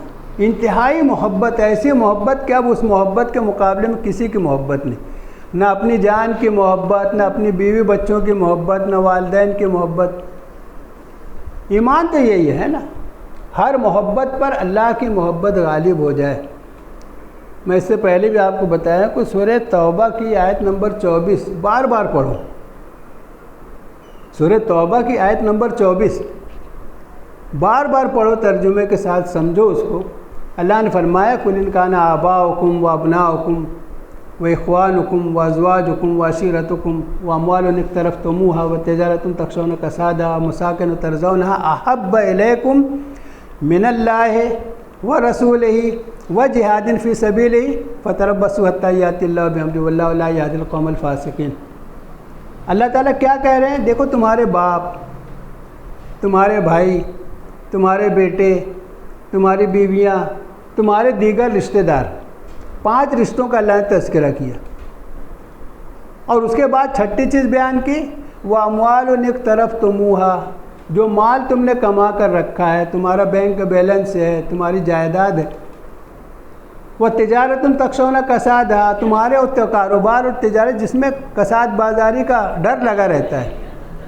انتہائی محبت، ایسی محبت کہ اب اس محبت کے مقابلے میں کسی کی محبت نہیں، نہ اپنی جان کی محبت، نہ اپنی بیوی بچوں کی محبت، نہ والدین کی محبت۔ ایمان تو یہی ہے نا، ہر محبت پر اللہ کی محبت غالب ہو جائے۔ میں اس سے پہلے بھی آپ کو بتایا کہ سورہ توبہ کی آیت نمبر 24 بار بار پڑھو، سورہ توبہ کی آیت نمبر 24 بار بار پڑھو، ترجمے کے ساتھ سمجھو اس کو۔ اللہ نے فرمایا قُلْ إِنْ كَانَ آبَاؤُكُمْ وَأَبْنَاؤُكُمْ وَإِخْوَانُكُمْ وَأَزْوَاجُكُمْ وَعَشِيرَتُكُمْ وَأَمْوَالٌ اقْتَرَفْتُمُوهَا وَتِجَارَةٌ تَخْشَوْنَ كَسَادَهَا وَمَسَاكِنُ تَرْضَوْنَهَا أَحَبَّ إِلَيْكُمْ مِنَ اللَّهِ وَرَسُولِهِ وَجِهَادٍ فِي سَبِيلِهِ فَتَرَبَّصُوا حَتَّى يَأْتِيَ اللَّهُ بِأَمْرِهِ وَاللَّهُ لَا يَهْدِي الْقَوْمَ الْفَاسِقِينَ۔ اللہ تعالیٰ کیا کہہ رہے ہیں؟ دیکھو، تمہارے باپ، تمہارے بھائی، تمہارے بیٹے، تمہاری بیویاں، تمہارے دیگر رشتہ دار، 5 رشتوں کا اللہ نے تذکرہ کیا، اور اس کے بعد 6ٹھی چیز بیان کی وَأَمْوَالٌ اقْتَرَفْتُمُوهَا، جو مال تم نے کما کر رکھا ہے، تمہارا بینک بیلنس ہے، تمہاری جائیداد ہے، وَتِجَارَةٌ تَخْشَوْنَ كَسَادَهَا، تمہارے کاروبار اور تجارت جس میں کساد بازاری کا ڈر لگا رہتا ہے،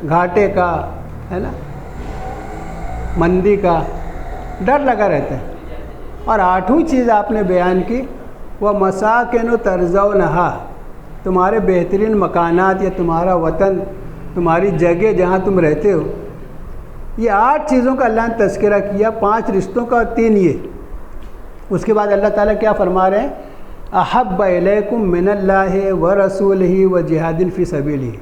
گھاٹے کا ہے نا، مندی کا ڈر لگا رہتا ہے۔ اور 8ویں چیز آپ نے بیان کی وَمَسَاكِنُ تَرْضَوْنَهَا، تمہارے بہترین مکانات یا تمہارا وطن، تمہاری جگہ جہاں تم رہتے ہو۔ یہ 8 چیزوں کا اللہ نے تذکرہ کیا، 5 رشتوں کا اور 3 یہ۔ اس کے بعد اللہ تعالیٰ کیا فرما رہے ہیں؟ أَحَبَّ إِلَيْكُم مِّنَ اللَّهِ وَرَسُولِهِ وَجِهَادٍ فِي سَبِيلِهِ،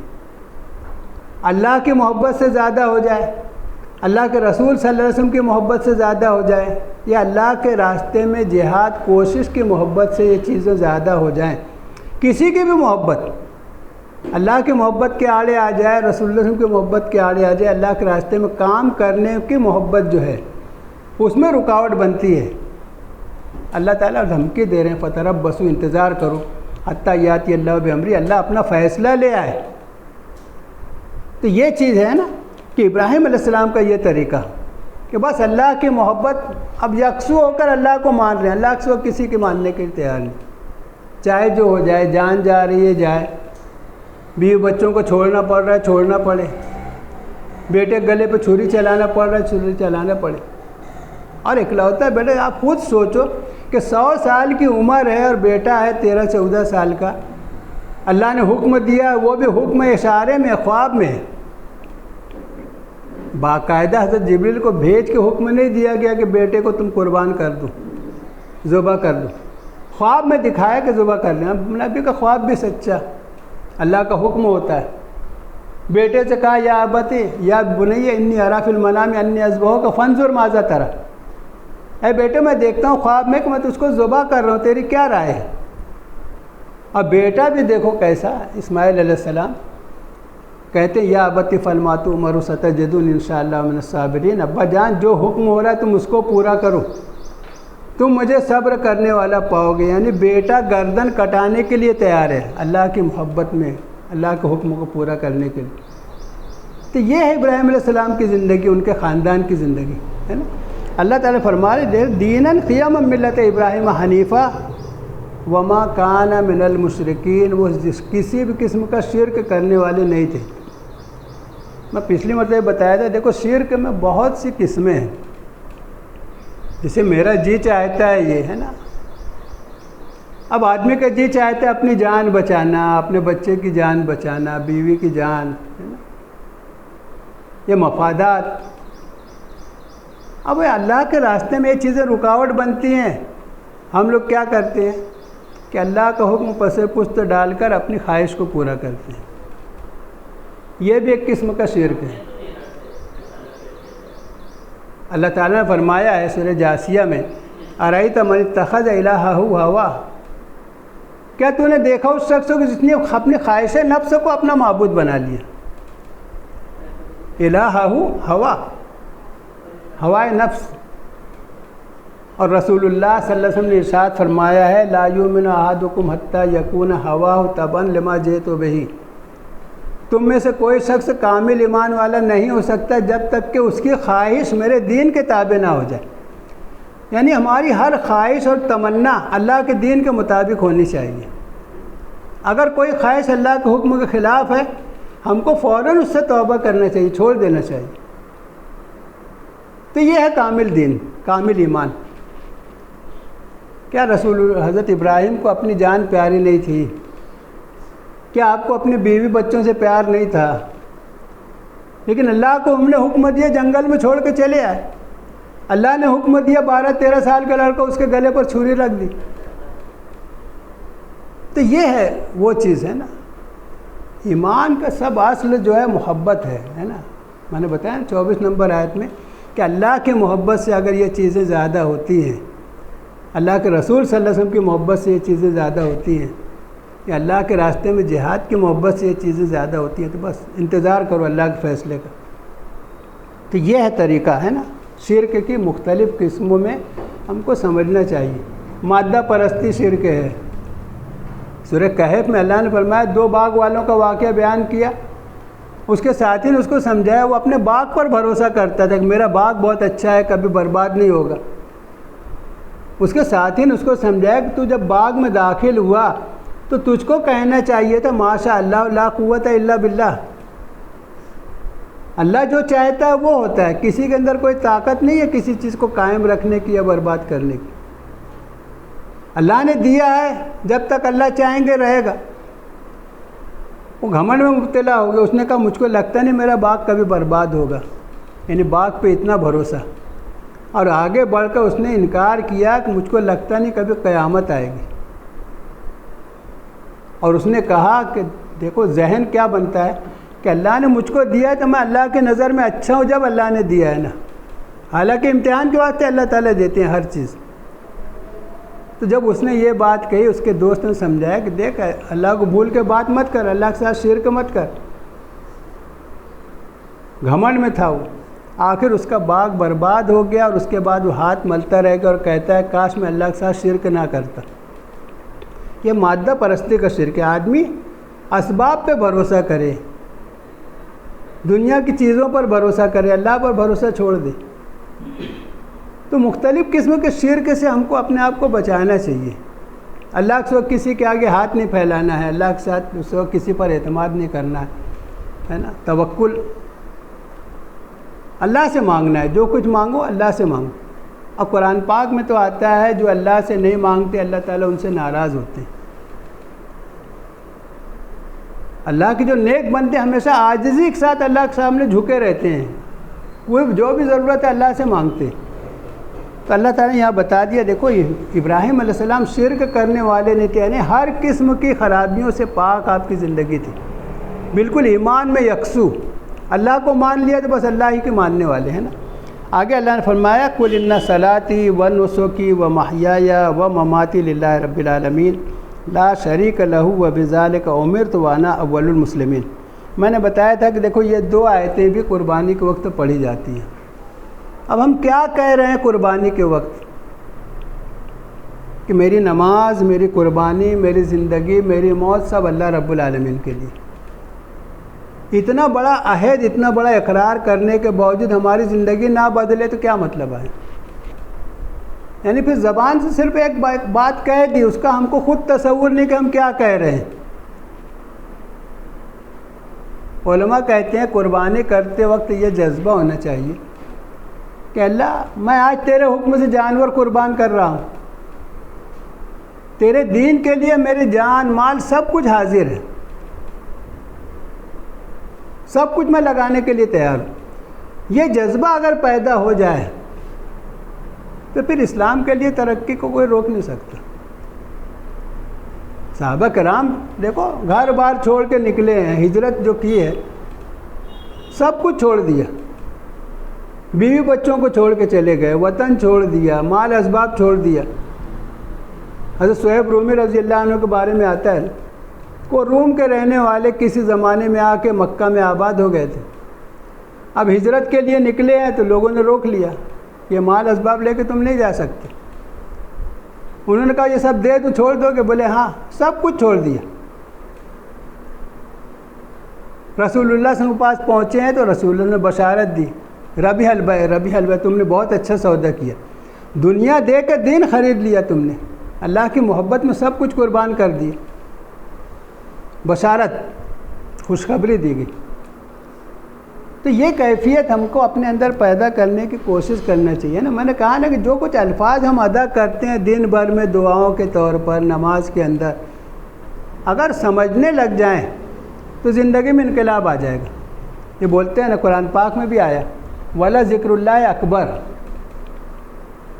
اللہ کی محبت سے زیادہ ہو جائے، اللہ کے رسول صلی اللہ علیہ وسلم کی محبت سے زیادہ ہو جائے، یا اللہ کے راستے میں جہاد کوشش کی محبت سے یہ چیزیں زیادہ ہو جائیں۔ کسی کی بھی محبت اللہ کی محبت کے آڑے آ جائے، رسول اللہ علیہ وسلم کی محبت کے آڑے آ جائے، اللہ کے راستے میں کام کرنے کی محبت جو ہے اس میں رکاوٹ بنتی ہے۔ اللہ تعالیٰ دھمکی دے رہے ہیں فتربصوا، انتظار کرو، حتیٰ یاتی اللہ بامرہ، اللہ اپنا فیصلہ لے آئے۔ تو یہ چیز ہے نا کہ ابراہیم علیہ السلام کا یہ طریقہ کہ بس اللہ کی محبت، اب یکسو ہو کر اللہ کو مان رہے ہیں، اللہ کے سوا کسی کے ماننے کے لیے تیار نہیں، چاہے جو ہو جائے، جان جا رہی ہے جائے، بیوی بچوں کو چھوڑنا پڑ رہا ہے چھوڑنا پڑے، بیٹے گلے پہ چھری چلانا پڑ رہا ہے چھری چلانا پڑے۔ اور اکلوتا بیٹا، آپ خود سوچو کہ 100 سال کی عمر ہے اور بیٹا ہے 13-14 سال کا، اللہ نے حکم دیا، وہ بھی حکم اشارے میں، خواب میں، باقاعدہ حضرت جبریل کو بھیج کے حکم نہیں دیا گیا کہ بیٹے کو تم قربان کر دو، ذبح کر دو، خواب میں دکھایا کہ ذبح کر لیں۔ نبی کا خواب بھی سچا، اللہ کا حکم ہوتا ہے۔ بیٹے سے کہا یا ابتی یا بنی انی اری فی المنام انی اذبحک فانظر ماذا تری، اے بیٹے میں دیکھتا ہوں خواب میں کہ میں تجھ کو ذبح کر رہا ہوں، تیری کیا رائے ہے؟ اور بیٹا بھی دیکھو کیسا، اسماعیل علیہ السلام کہتے ہیں یا ابتی افعل ما تؤمر ستجدنی ان شاء اللہ من الصابرین، ابا جان جو حکم ہو رہا ہے تم اس کو پورا کرو، تم مجھے صبر کرنے والا پاؤ گے، یعنی بیٹا گردن کٹانے کے لیے تیار ہے اللہ کی محبت میں، اللہ کے حکم کو پورا کرنے کے لیے۔ تو یہ ہے ابراہیم علیہ السلام کی زندگی، ان کے خاندان کی زندگی ہے نا۔ اللہ تعالیٰ فرما رہے دیناً قیما ملت ابراہیم حنیفہ وما کان من المشرکین، وہ کسی بھی قسم کا شرک کرنے والے نہیں تھے۔ میں پچھلی مرتبہ بتایا تھا، دیکھو شرک میں بہت سی قسمیں ہیں، جسے میرا جی چاہتا ہے یہ ہے نا۔ اب آدمی کا جی چاہتا ہے اپنی جان بچانا، اپنے بچے کی جان بچانا، بیوی کی جان ہے نا، یہ مفادات۔ اب اللہ کے راستے میں یہ چیزیں رکاوٹ بنتی ہیں، ہم لوگ کیا کرتے ہیں کہ اللہ کا حکم پس پشت ڈال کر اپنی خواہش کو پورا کرتے ہیں۔ یہ بھی ایک قسم کا شرک ہے۔ اللہ تعالیٰ نے فرمایا ہے سورہ جاسیہ میں، ارأیت من اتخذ الہہ ہوا، کیا تو نے دیکھا اس شخص کو جس نے اپنی خواہش نفس کو اپنا معبود بنا لیا؟ الہہ ہوا، ہوائے نفس۔ اور رسول اللہ صلی اللہ علیہ وسلم نے ارشاد فرمایا ہے لا یؤمن احدکم حتی یکون ہواہ تبعا لما جئت بہ، تم میں سے کوئی شخص کامل ایمان والا نہیں ہو سکتا جب تک کہ اس کی خواہش میرے دین کے تابع نہ ہو جائے۔ یعنی ہماری ہر خواہش اور تمنا اللہ کے دین کے مطابق ہونی چاہیے۔ اگر کوئی خواہش اللہ کے حکم کے خلاف ہے، ہم کو فوراً اس سے توبہ کرنا چاہیے، چھوڑ دینا چاہیے۔ تو یہ ہے کامل دین، کامل ایمان۔ کیا حضرت ابراہیم کو اپنی جان پیاری نہیں تھی؟ کیا آپ کو اپنی بیوی بچوں سے پیار نہیں تھا؟ لیکن اللہ کو ہم نے حکم دیا جنگل میں چھوڑ کے چلے آئے۔ اللہ نے حکم دیا 12-13 سال کا لڑکا اس کے گلے پر چھری رکھ دی۔ تو یہ ہے وہ چیز ہے نا، ایمان کا سب اصل جو ہے محبت ہے نا۔ میں نے بتایا 24 نمبر آیت میں کہ اللہ کی محبت سے اگر یہ چیزیں زیادہ ہوتی ہیں، اللہ کے رسول صلی اللہ علیہ وسلم کی محبت سے یہ چیزیں زیادہ ہوتی ہیں، کہ اللہ کے راستے میں جہاد کی محبت سے یہ چیزیں زیادہ ہوتی ہیں، تو بس انتظار کرو اللہ کے فیصلے کا۔ تو یہ ہے طریقہ ہے نا، شرک کی مختلف قسموں میں ہم کو سمجھنا چاہیے۔ مادہ پرستی شرک ہے۔ سورہ کہف میں اللہ نے فرمایا 2 باغ والوں کا واقعہ بیان کیا، اس کے ساتھی نے اس کو سمجھایا، وہ اپنے باغ پر بھروسہ کرتا تھا کہ میرا باغ بہت اچھا ہے، کبھی برباد نہیں ہوگا۔ اس کے ساتھی نے اس کو سمجھایا کہ تو جب باغ میں داخل ہوا تو تجھ کو کہنا چاہیے تھا ماشاء اللہ لا قوت الا باللہ، اللہ جو چاہتا ہے وہ ہوتا ہے، کسی کے اندر کوئی طاقت نہیں ہے کسی چیز کو قائم رکھنے کی یا برباد کرنے کی۔ اللہ نے دیا ہے، جب تک اللہ چاہیں گے رہے گا۔ وہ گھمنڈ میں مبتلا ہو گیا، اس نے کہا مجھ کو لگتا نہیں میرا باغ کبھی برباد ہوگا، یعنی باغ پہ اتنا بھروسہ۔ اور آگے بڑھ کر اس نے انکار کیا کہ مجھ کو لگتا نہیں کبھی قیامت آئے گی۔ اور اس نے کہا کہ دیکھو ذہن کیا بنتا ہے کہ اللہ نے مجھ کو دیا ہے تو میں اللہ کے نظر میں اچھا ہوں جب اللہ نے دیا ہے نا، حالانکہ امتحان کے واسطے اللہ تعالیٰ دیتے ہیں ہر چیز۔ تو جب اس نے یہ بات کہی، اس کے دوست نے سمجھایا کہ دیکھ اللہ کو بھول کے بات مت کر، اللہ کے ساتھ شرک مت کر۔ گھمنڈ میں تھا وہ، آخر اس کا باغ برباد ہو گیا، اور اس کے بعد وہ ہاتھ ملتا رہ گیا اور کہتا ہے کاش میں اللہ کے ساتھ شرک نہ کرتا۔ یہ مادہ پرستی کا شرک ہے۔ آدمی اسباب پہ بھروسہ کرے، دنیا کی چیزوں پر بھروسہ کرے، اللہ پر بھروسہ چھوڑ دے۔ تو مختلف قسم کے شرک سے ہم کو اپنے آپ کو بچانا چاہیے۔ اللہ کے ساتھ کسی کے آگے ہاتھ نہیں پھیلانا ہے، اللہ کے ساتھ اس وقت کسی پر اعتماد نہیں کرنا ہے نا۔ توکل اللہ سے مانگنا ہے، جو کچھ مانگو اللہ سے مانگو۔ اور قرآن پاک میں تو آتا ہے جو اللہ سے نہیں مانگتے اللہ تعالیٰ ان سے ناراض ہوتے ہیں۔ اللہ کے جو نیک بندے ہمیشہ عاجزی کے ساتھ اللہ کے سامنے جھکے رہتے ہیں، وہ جو بھی ضرورت ہے اللہ سے مانگتے ہیں۔ تو اللہ تعالیٰ نے یہاں بتا دیا، دیکھو ابراہیم علیہ السلام شرک کرنے والے نہیں تھے، یعنی ہر قسم کی خرابیوں سے پاک آپ کی زندگی تھی، بالکل ایمان میں یکسو۔ اللہ کو مان لیا تو بس اللہ ہی کے ماننے والے ہیں نا۔ آگے اللہ نے فرمایا قُلْ إِنَّ صَلَاتِي وَنُسُكِي وَمَحْيَايَ وَمَمَاتِي لِلَّهِ رَبِّ الْعَالَمِينَ لَا شَرِيكَ لَهُ وَبِذَلِكَ أُمِرْتُ وَأَنَا أَوَّلُ الْمُسْلِمِينَ۔ میں نے بتایا تھا کہ دیکھو یہ 2 آیتیں بھی قربانی کے وقت پڑھی جاتی ہیں۔ اب ہم کیا کہہ رہے ہیں قربانی کے وقت؟ کہ میری نماز، میری قربانی، میری زندگی، میری موت سب اللہ رب العالمین کے لیے۔ اتنا بڑا عہد، اتنا بڑا اقرار کرنے کے باوجود ہماری زندگی نہ بدلے تو کیا مطلب ہے؟ یعنی پھر زبان سے صرف ایک بات کہہ دی، اس کا ہم کو خود تصور نہیں کہ ہم کیا کہہ رہے ہیں۔ علماء کہتے ہیں قربانی کرتے وقت یہ جذبہ ہونا چاہیے کہ اللہ میں آج تیرے حکم سے جانور قربان کر رہا ہوں، تیرے دین کے لیے میری جان مال سب کچھ حاضر ہے، سب کچھ میں لگانے کے لیے تیار ہوں۔ یہ جذبہ اگر پیدا ہو جائے تو پھر اسلام کے لیے ترقی کو کوئی روک نہیں سکتا۔ صحابہ کرام دیکھو گھر بار چھوڑ کے نکلے ہیں، ہجرت جو کی ہے سب کچھ چھوڑ دیا، بیوی بچوں کو چھوڑ کے چلے گئے، وطن چھوڑ دیا، مال اسباب چھوڑ دیا۔ حضرت صہیب رومی رضی اللہ عنہ کے بارے میں آتا ہے وہ روم کے رہنے والے کسی زمانے میں آ کے مکہ میں آباد ہو گئے تھے، اب ہجرت کے لیے نکلے ہیں تو لوگوں نے روک لیا، یہ مال اسباب لے کے تم نہیں جا سکتے۔ انہوں نے کہا یہ سب دے تو چھوڑ دو گے؟ بولے ہاں، سب کچھ چھوڑ دیا۔ رسول اللہ صلی اللہ علیہ وسلم کے پاس پہنچے ہیں تو رسول اللہ نے بشارت دی، ربح البیع، ربح البیع، تم نے بہت اچھا سودا کیا، دنیا دے کے دین خرید لیا تم نے، اللہ کی محبت میں سب کچھ قربان کر دی۔ بشارت، خوشخبری دی گئی۔ تو یہ کیفیت ہم کو اپنے اندر پیدا کرنے کی کوشش کرنا چاہیے نا۔ میں نے کہا نا کہ جو کچھ الفاظ ہم ادا کرتے ہیں دن بھر میں دعاؤں کے طور پر، نماز کے اندر، اگر سمجھنے لگ جائیں تو زندگی میں انقلاب آ جائے گا۔ یہ بولتے ہیں نا، قرآن پاک میں بھی آیا وَلَا ذِكْرُ اللَّهِ اکبر،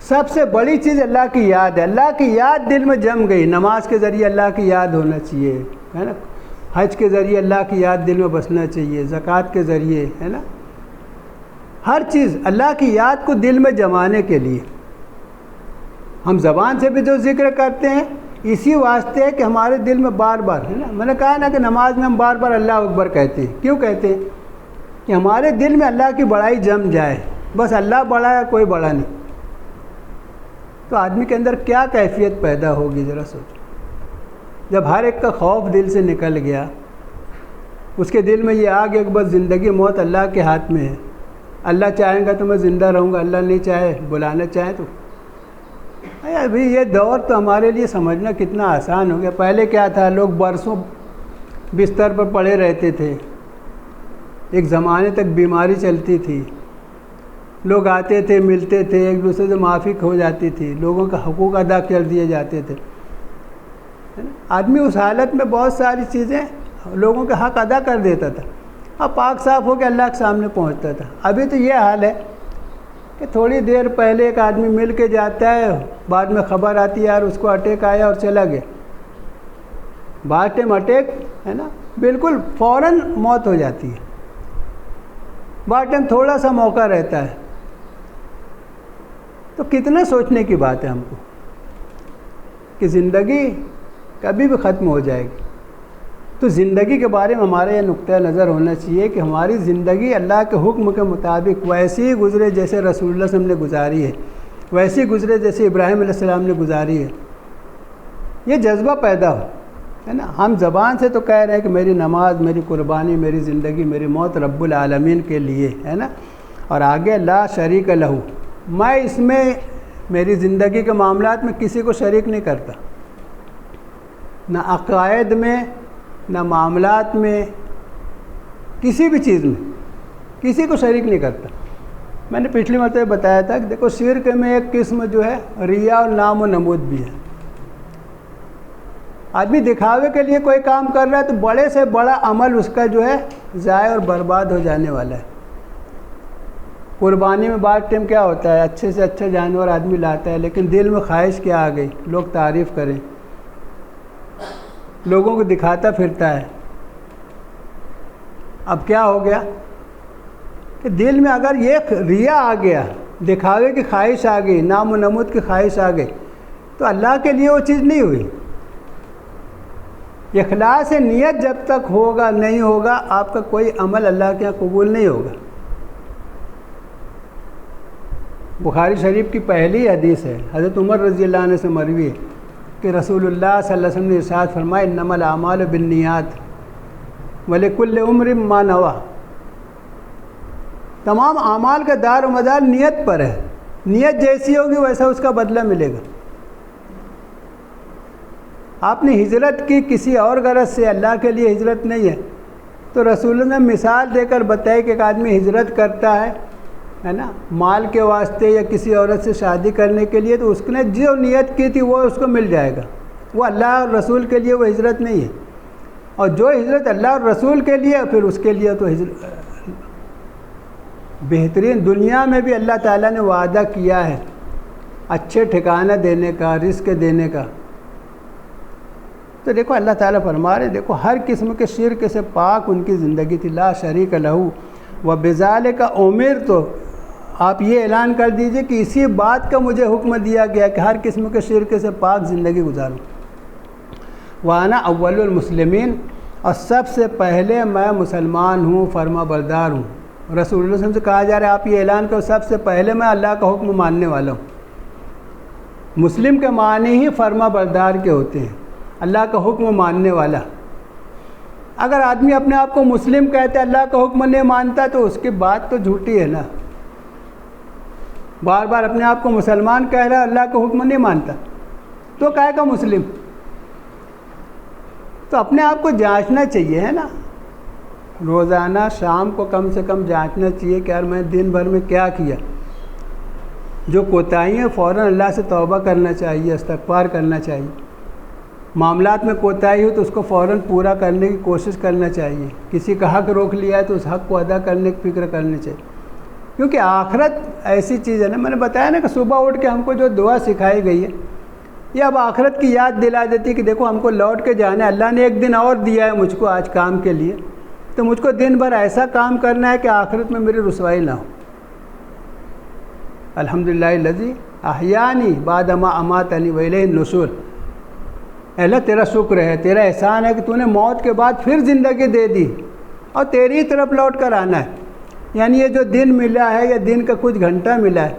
سب سے بڑی چیز اللہ کی یاد ہے۔ اللہ کی یاد دل میں جم گئی، نماز کے ذریعے اللہ کی یاد ہونا چاہیے، ہے نا، حج کے ذریعے اللہ کی یاد دل میں بسنا چاہیے، زکوٰۃ کے ذریعے، ہے نا، ہر چیز اللہ کی یاد کو دل میں جمانے کے لیے ہم زبان سے بھی جو ذکر کرتے ہیں اسی واسطے ہے کہ ہمارے دل میں بار بار، ہے نا، میں نے کہا نا کہ نماز میں ہم بار بار اللہ اکبر کہتے ہیں۔ کیوں کہتے ہیں؟ کہ ہمارے دل میں اللہ کی بڑائی جم جائے، بس اللہ بڑا ہے، کوئی بڑا نہیں۔ تو آدمی کے اندر کیا کیفیت پیدا ہوگی ذرا سوچو۔ جب ہر ایک کا خوف دل سے نکل گیا، اس کے دل میں یہ آ گیا کہ بس زندگی موت اللہ کے ہاتھ میں ہے، اللہ چاہیں گا تو میں زندہ رہوں گا، اللہ نہیں چاہے، بلانا چاہے تو۔ ابھی یہ دور تو ہمارے لیے سمجھنا کتنا آسان ہو گیا۔ پہلے کیا تھا، لوگ برسوں بستر پر پڑے رہتے تھے، ایک زمانے تک بیماری چلتی تھی، لوگ آتے تھے، ملتے تھے، ایک دوسرے سے معافی ہو جاتی تھی، لوگوں کا حقوق ادا کر دیے جاتے تھے۔ آدمی اس حالت میں بہت ساری چیزیں لوگوں کے حق ادا کر دیتا تھا، اب پاک صاف ہو کے اللہ کے سامنے پہنچتا تھا۔ ابھی تو یہ حال ہے کہ تھوڑی دیر پہلے ایک آدمی مل کے جاتا ہے، بعد میں خبر آتی ہے یار اس کو اٹیک آیا اور چلا گیا۔ بعض ٹائم اٹیک، ہے نا، بالکل فوراً موت ہو جاتی ہے، بعض ٹائم تھوڑا سا موقع رہتا ہے۔ تو کتنا سوچنے کی بات ہے ہم کو کہ زندگی کبھی بھی ختم ہو جائے گی۔ تو زندگی کے بارے میں ہمارا یہ نقطۂ نظر ہونا چاہیے کہ ہماری زندگی اللہ کے حکم کے مطابق ویسی ہی گزرے جیسے رسول اللہ صلی اللہ علیہ وسلم نے گزاری ہے، ویسی گزرے جیسے ابراہیم علیہ السلام نے گزاری ہے۔ یہ جذبہ پیدا ہو، ہے نا۔ ہم زبان سے تو کہہ رہے ہیں کہ میری نماز، میری قربانی، میری زندگی، میری موت رب العالمین کے لیے، ہے نا، اور آگے لا شریک لہو، میں اس میں میری زندگی کے معاملات میں کسی کو شریک نہیں کرتا، نہ عقائد میں، نہ معاملات میں، کسی بھی چیز میں کسی کو شریک نہیں کرتا۔ میں نے پچھلی مرتبہ بتایا تھا کہ دیکھو شرک میں ایک قسم جو ہے ریا اور نام و نمود بھی ہے۔ آدمی دکھاوے کے لیے کوئی کام کر رہا ہے تو بڑے سے بڑا عمل اس کا جو ہے ضائع اور برباد ہو جانے والا ہے۔ قربانی میں بعض ٹائم کیا ہوتا ہے، اچھے سے اچھا جانور آدمی لاتا ہے لیکن دل میں خواہش کیا آ گئی، لوگ تعریف کریں، لوگوں کو دکھاتا پھرتا ہے۔ اب کیا ہو گیا کہ دل میں اگر یہ ریا آ گیا، دکھاوے کی خواہش آ گئی، نام و نمود کی خواہش آ گئی، تو اللہ کے لیے وہ چیز نہیں ہوئی۔ اخلاص نیت جب تک ہوگا نہیں ہوگا، آپ کا کوئی عمل اللہ کے یہاں قبول نہیں ہوگا۔ بخاری شریف کی پہلی حدیث ہے، حضرت عمر رضی اللہ عنہ سے مروی ہے کہ رسول اللہ صلی اللہ علیہ وسلم نے ارشاد فرمایا انما الاعمال بالنیات ولکل امرئ ما نویٰ، تمام اعمال کا دار و مدار نیت پر ہے، نیت جیسی ہوگی ویسا اس کا بدلہ ملے گا۔ آپ نے ہجرت کی کسی اور غرض سے، اللہ کے لیے ہجرت نہیں ہے، تو رسول اللہ نے مثال دے کر بتائی کہ ایک آدمی ہجرت کرتا ہے نا، مال کے واسطے یا کسی عورت سے شادی کرنے کے لیے، تو اس نے جو نیت کی تھی وہ اس کو مل جائے گا، وہ اللہ اور رسول کے لیے وہ ہجرت نہیں ہے، اور جو ہجرت اللہ اور رسول کے لیے پھر اس کے لیے تو بہترین دنیا میں بھی اللہ تعالیٰ نے وعدہ کیا ہے اچھے ٹھکانہ دینے کا، رزق دینے کا۔ تو دیکھو اللہ تعالیٰ فرما رہے ہیں، دیکھو ہر قسم کے شرک سے پاک ان کی زندگی تھی، لا شریک لہو وبذالک امرت، تو آپ یہ اعلان کر دیجئے کہ اسی بات کا مجھے حکم دیا گیا کہ ہر قسم کے شرک سے پاک زندگی گزاروں، وانا اول المسلمین، اور سب سے پہلے میں مسلمان ہوں، فرما بردار ہوں۔ رسول اللہ صلی اللہ علیہ وسلم سے کہا جا رہا ہے آپ یہ اعلان کرو سب سے پہلے میں اللہ کا حکم ماننے والا ہوں۔ مسلم کے معنی ہی فرما بردار کے ہوتے ہیں، اللہ کا حکم ماننے والا۔ اگر آدمی اپنے آپ کو مسلم کہتے اللہ کا حکم نہیں مانتا تو اس کی بات تو جھوٹی ہے نا، بار بار اپنے آپ کو مسلمان کہہ رہا ہے اللہ کا حکم نہیں مانتا تو کہے گا مسلم؟ تو اپنے آپ کو جانچنا چاہیے ہے نا، روزانہ شام کو کم سے کم جانچنا چاہیے کہ یار میں دن بھر میں کیا کیا، جو کوتاہیاں فوراً اللہ سے توبہ کرنا چاہیے، استغفار کرنا چاہیے، معاملات میں کوتاہی ہو تو اس کو فوراً پورا کرنے کی کوشش کرنا چاہیے، کسی کا حق روک لیا ہے تو اس حق کو ادا کرنے کی فکر کرنی چاہیے، کیونکہ آخرت ایسی چیز ہے نا، میں نے بتایا نا کہ صبح اٹھ کے ہم کو جو دعا سکھائی گئی ہے یہ اب آخرت کی یاد دلا دیتی کہ دیکھو ہم کو لوٹ کے جانا ہے، اللہ نے ایک دن اور دیا ہے مجھ کو آج کام کے لیے، تو مجھ کو دن بھر ایسا کام کرنا ہے کہ آخرت میں میری رسوائی نہ ہو۔ الحمدللہ الذی احیانی بعد ما اماتنی والیہ النشور، اللہ تیرا شکر ہے، تیرا احسان ہے کہ تو نے موت کے بعد پھر زندگی دے دی اور تیری طرف لوٹ کر آنا ہے۔ یعنی یہ جو دن ملا ہے یا دن کا کچھ گھنٹہ ملا ہے،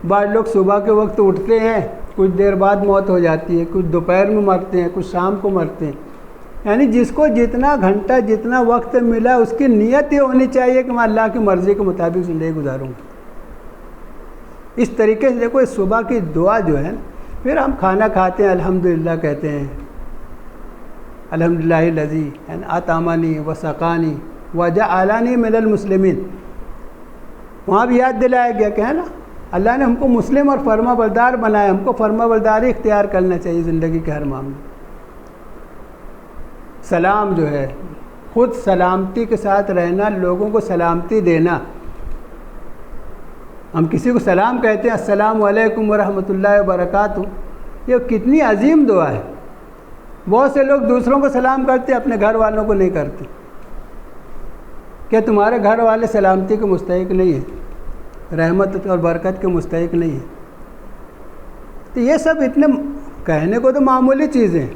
بعض لوگ صبح کے وقت اٹھتے ہیں کچھ دیر بعد موت ہو جاتی ہے، کچھ دوپہر میں مرتے ہیں، کچھ شام کو مرتے ہیں، یعنی جس کو جتنا گھنٹہ جتنا وقت ملا اس کی نیت یہ ہونی چاہیے کہ میں اللہ کی مرضی کے مطابق زندگی گزاروں گا۔ اس طریقے سے دیکھو اس صبح کی دعا جو ہے، پھر ہم کھانا کھاتے ہیں الحمدللہ کہتے ہیں، الحمدللہ الذی اطعمنی وسقانی وجعلنی من المسلمین، وہاں بھی یاد دلایا گیا کہ ہے نا اللہ نے ہم کو مسلم اور فرما بردار بنایا، ہم کو فرما برداری اختیار کرنا چاہیے زندگی کے ہر معاملے۔ سلام جو ہے خود سلامتی کے ساتھ رہنا، لوگوں کو سلامتی دینا، ہم کسی کو سلام کہتے ہیں السلام علیکم ورحمۃ اللہ وبرکاتہ، یہ کتنی عظیم دعا ہے۔ بہت سے لوگ دوسروں کو سلام کرتے ہیں اپنے گھر والوں کو نہیں کرتے، کیا تمہارے گھر والے سلامتی کے مستحق نہیں ہیں، رحمت اور برکت کے مستحق نہیں ہیں؟ تو یہ سب اتنے کہنے کو تو معمولی چیزیں ہیں،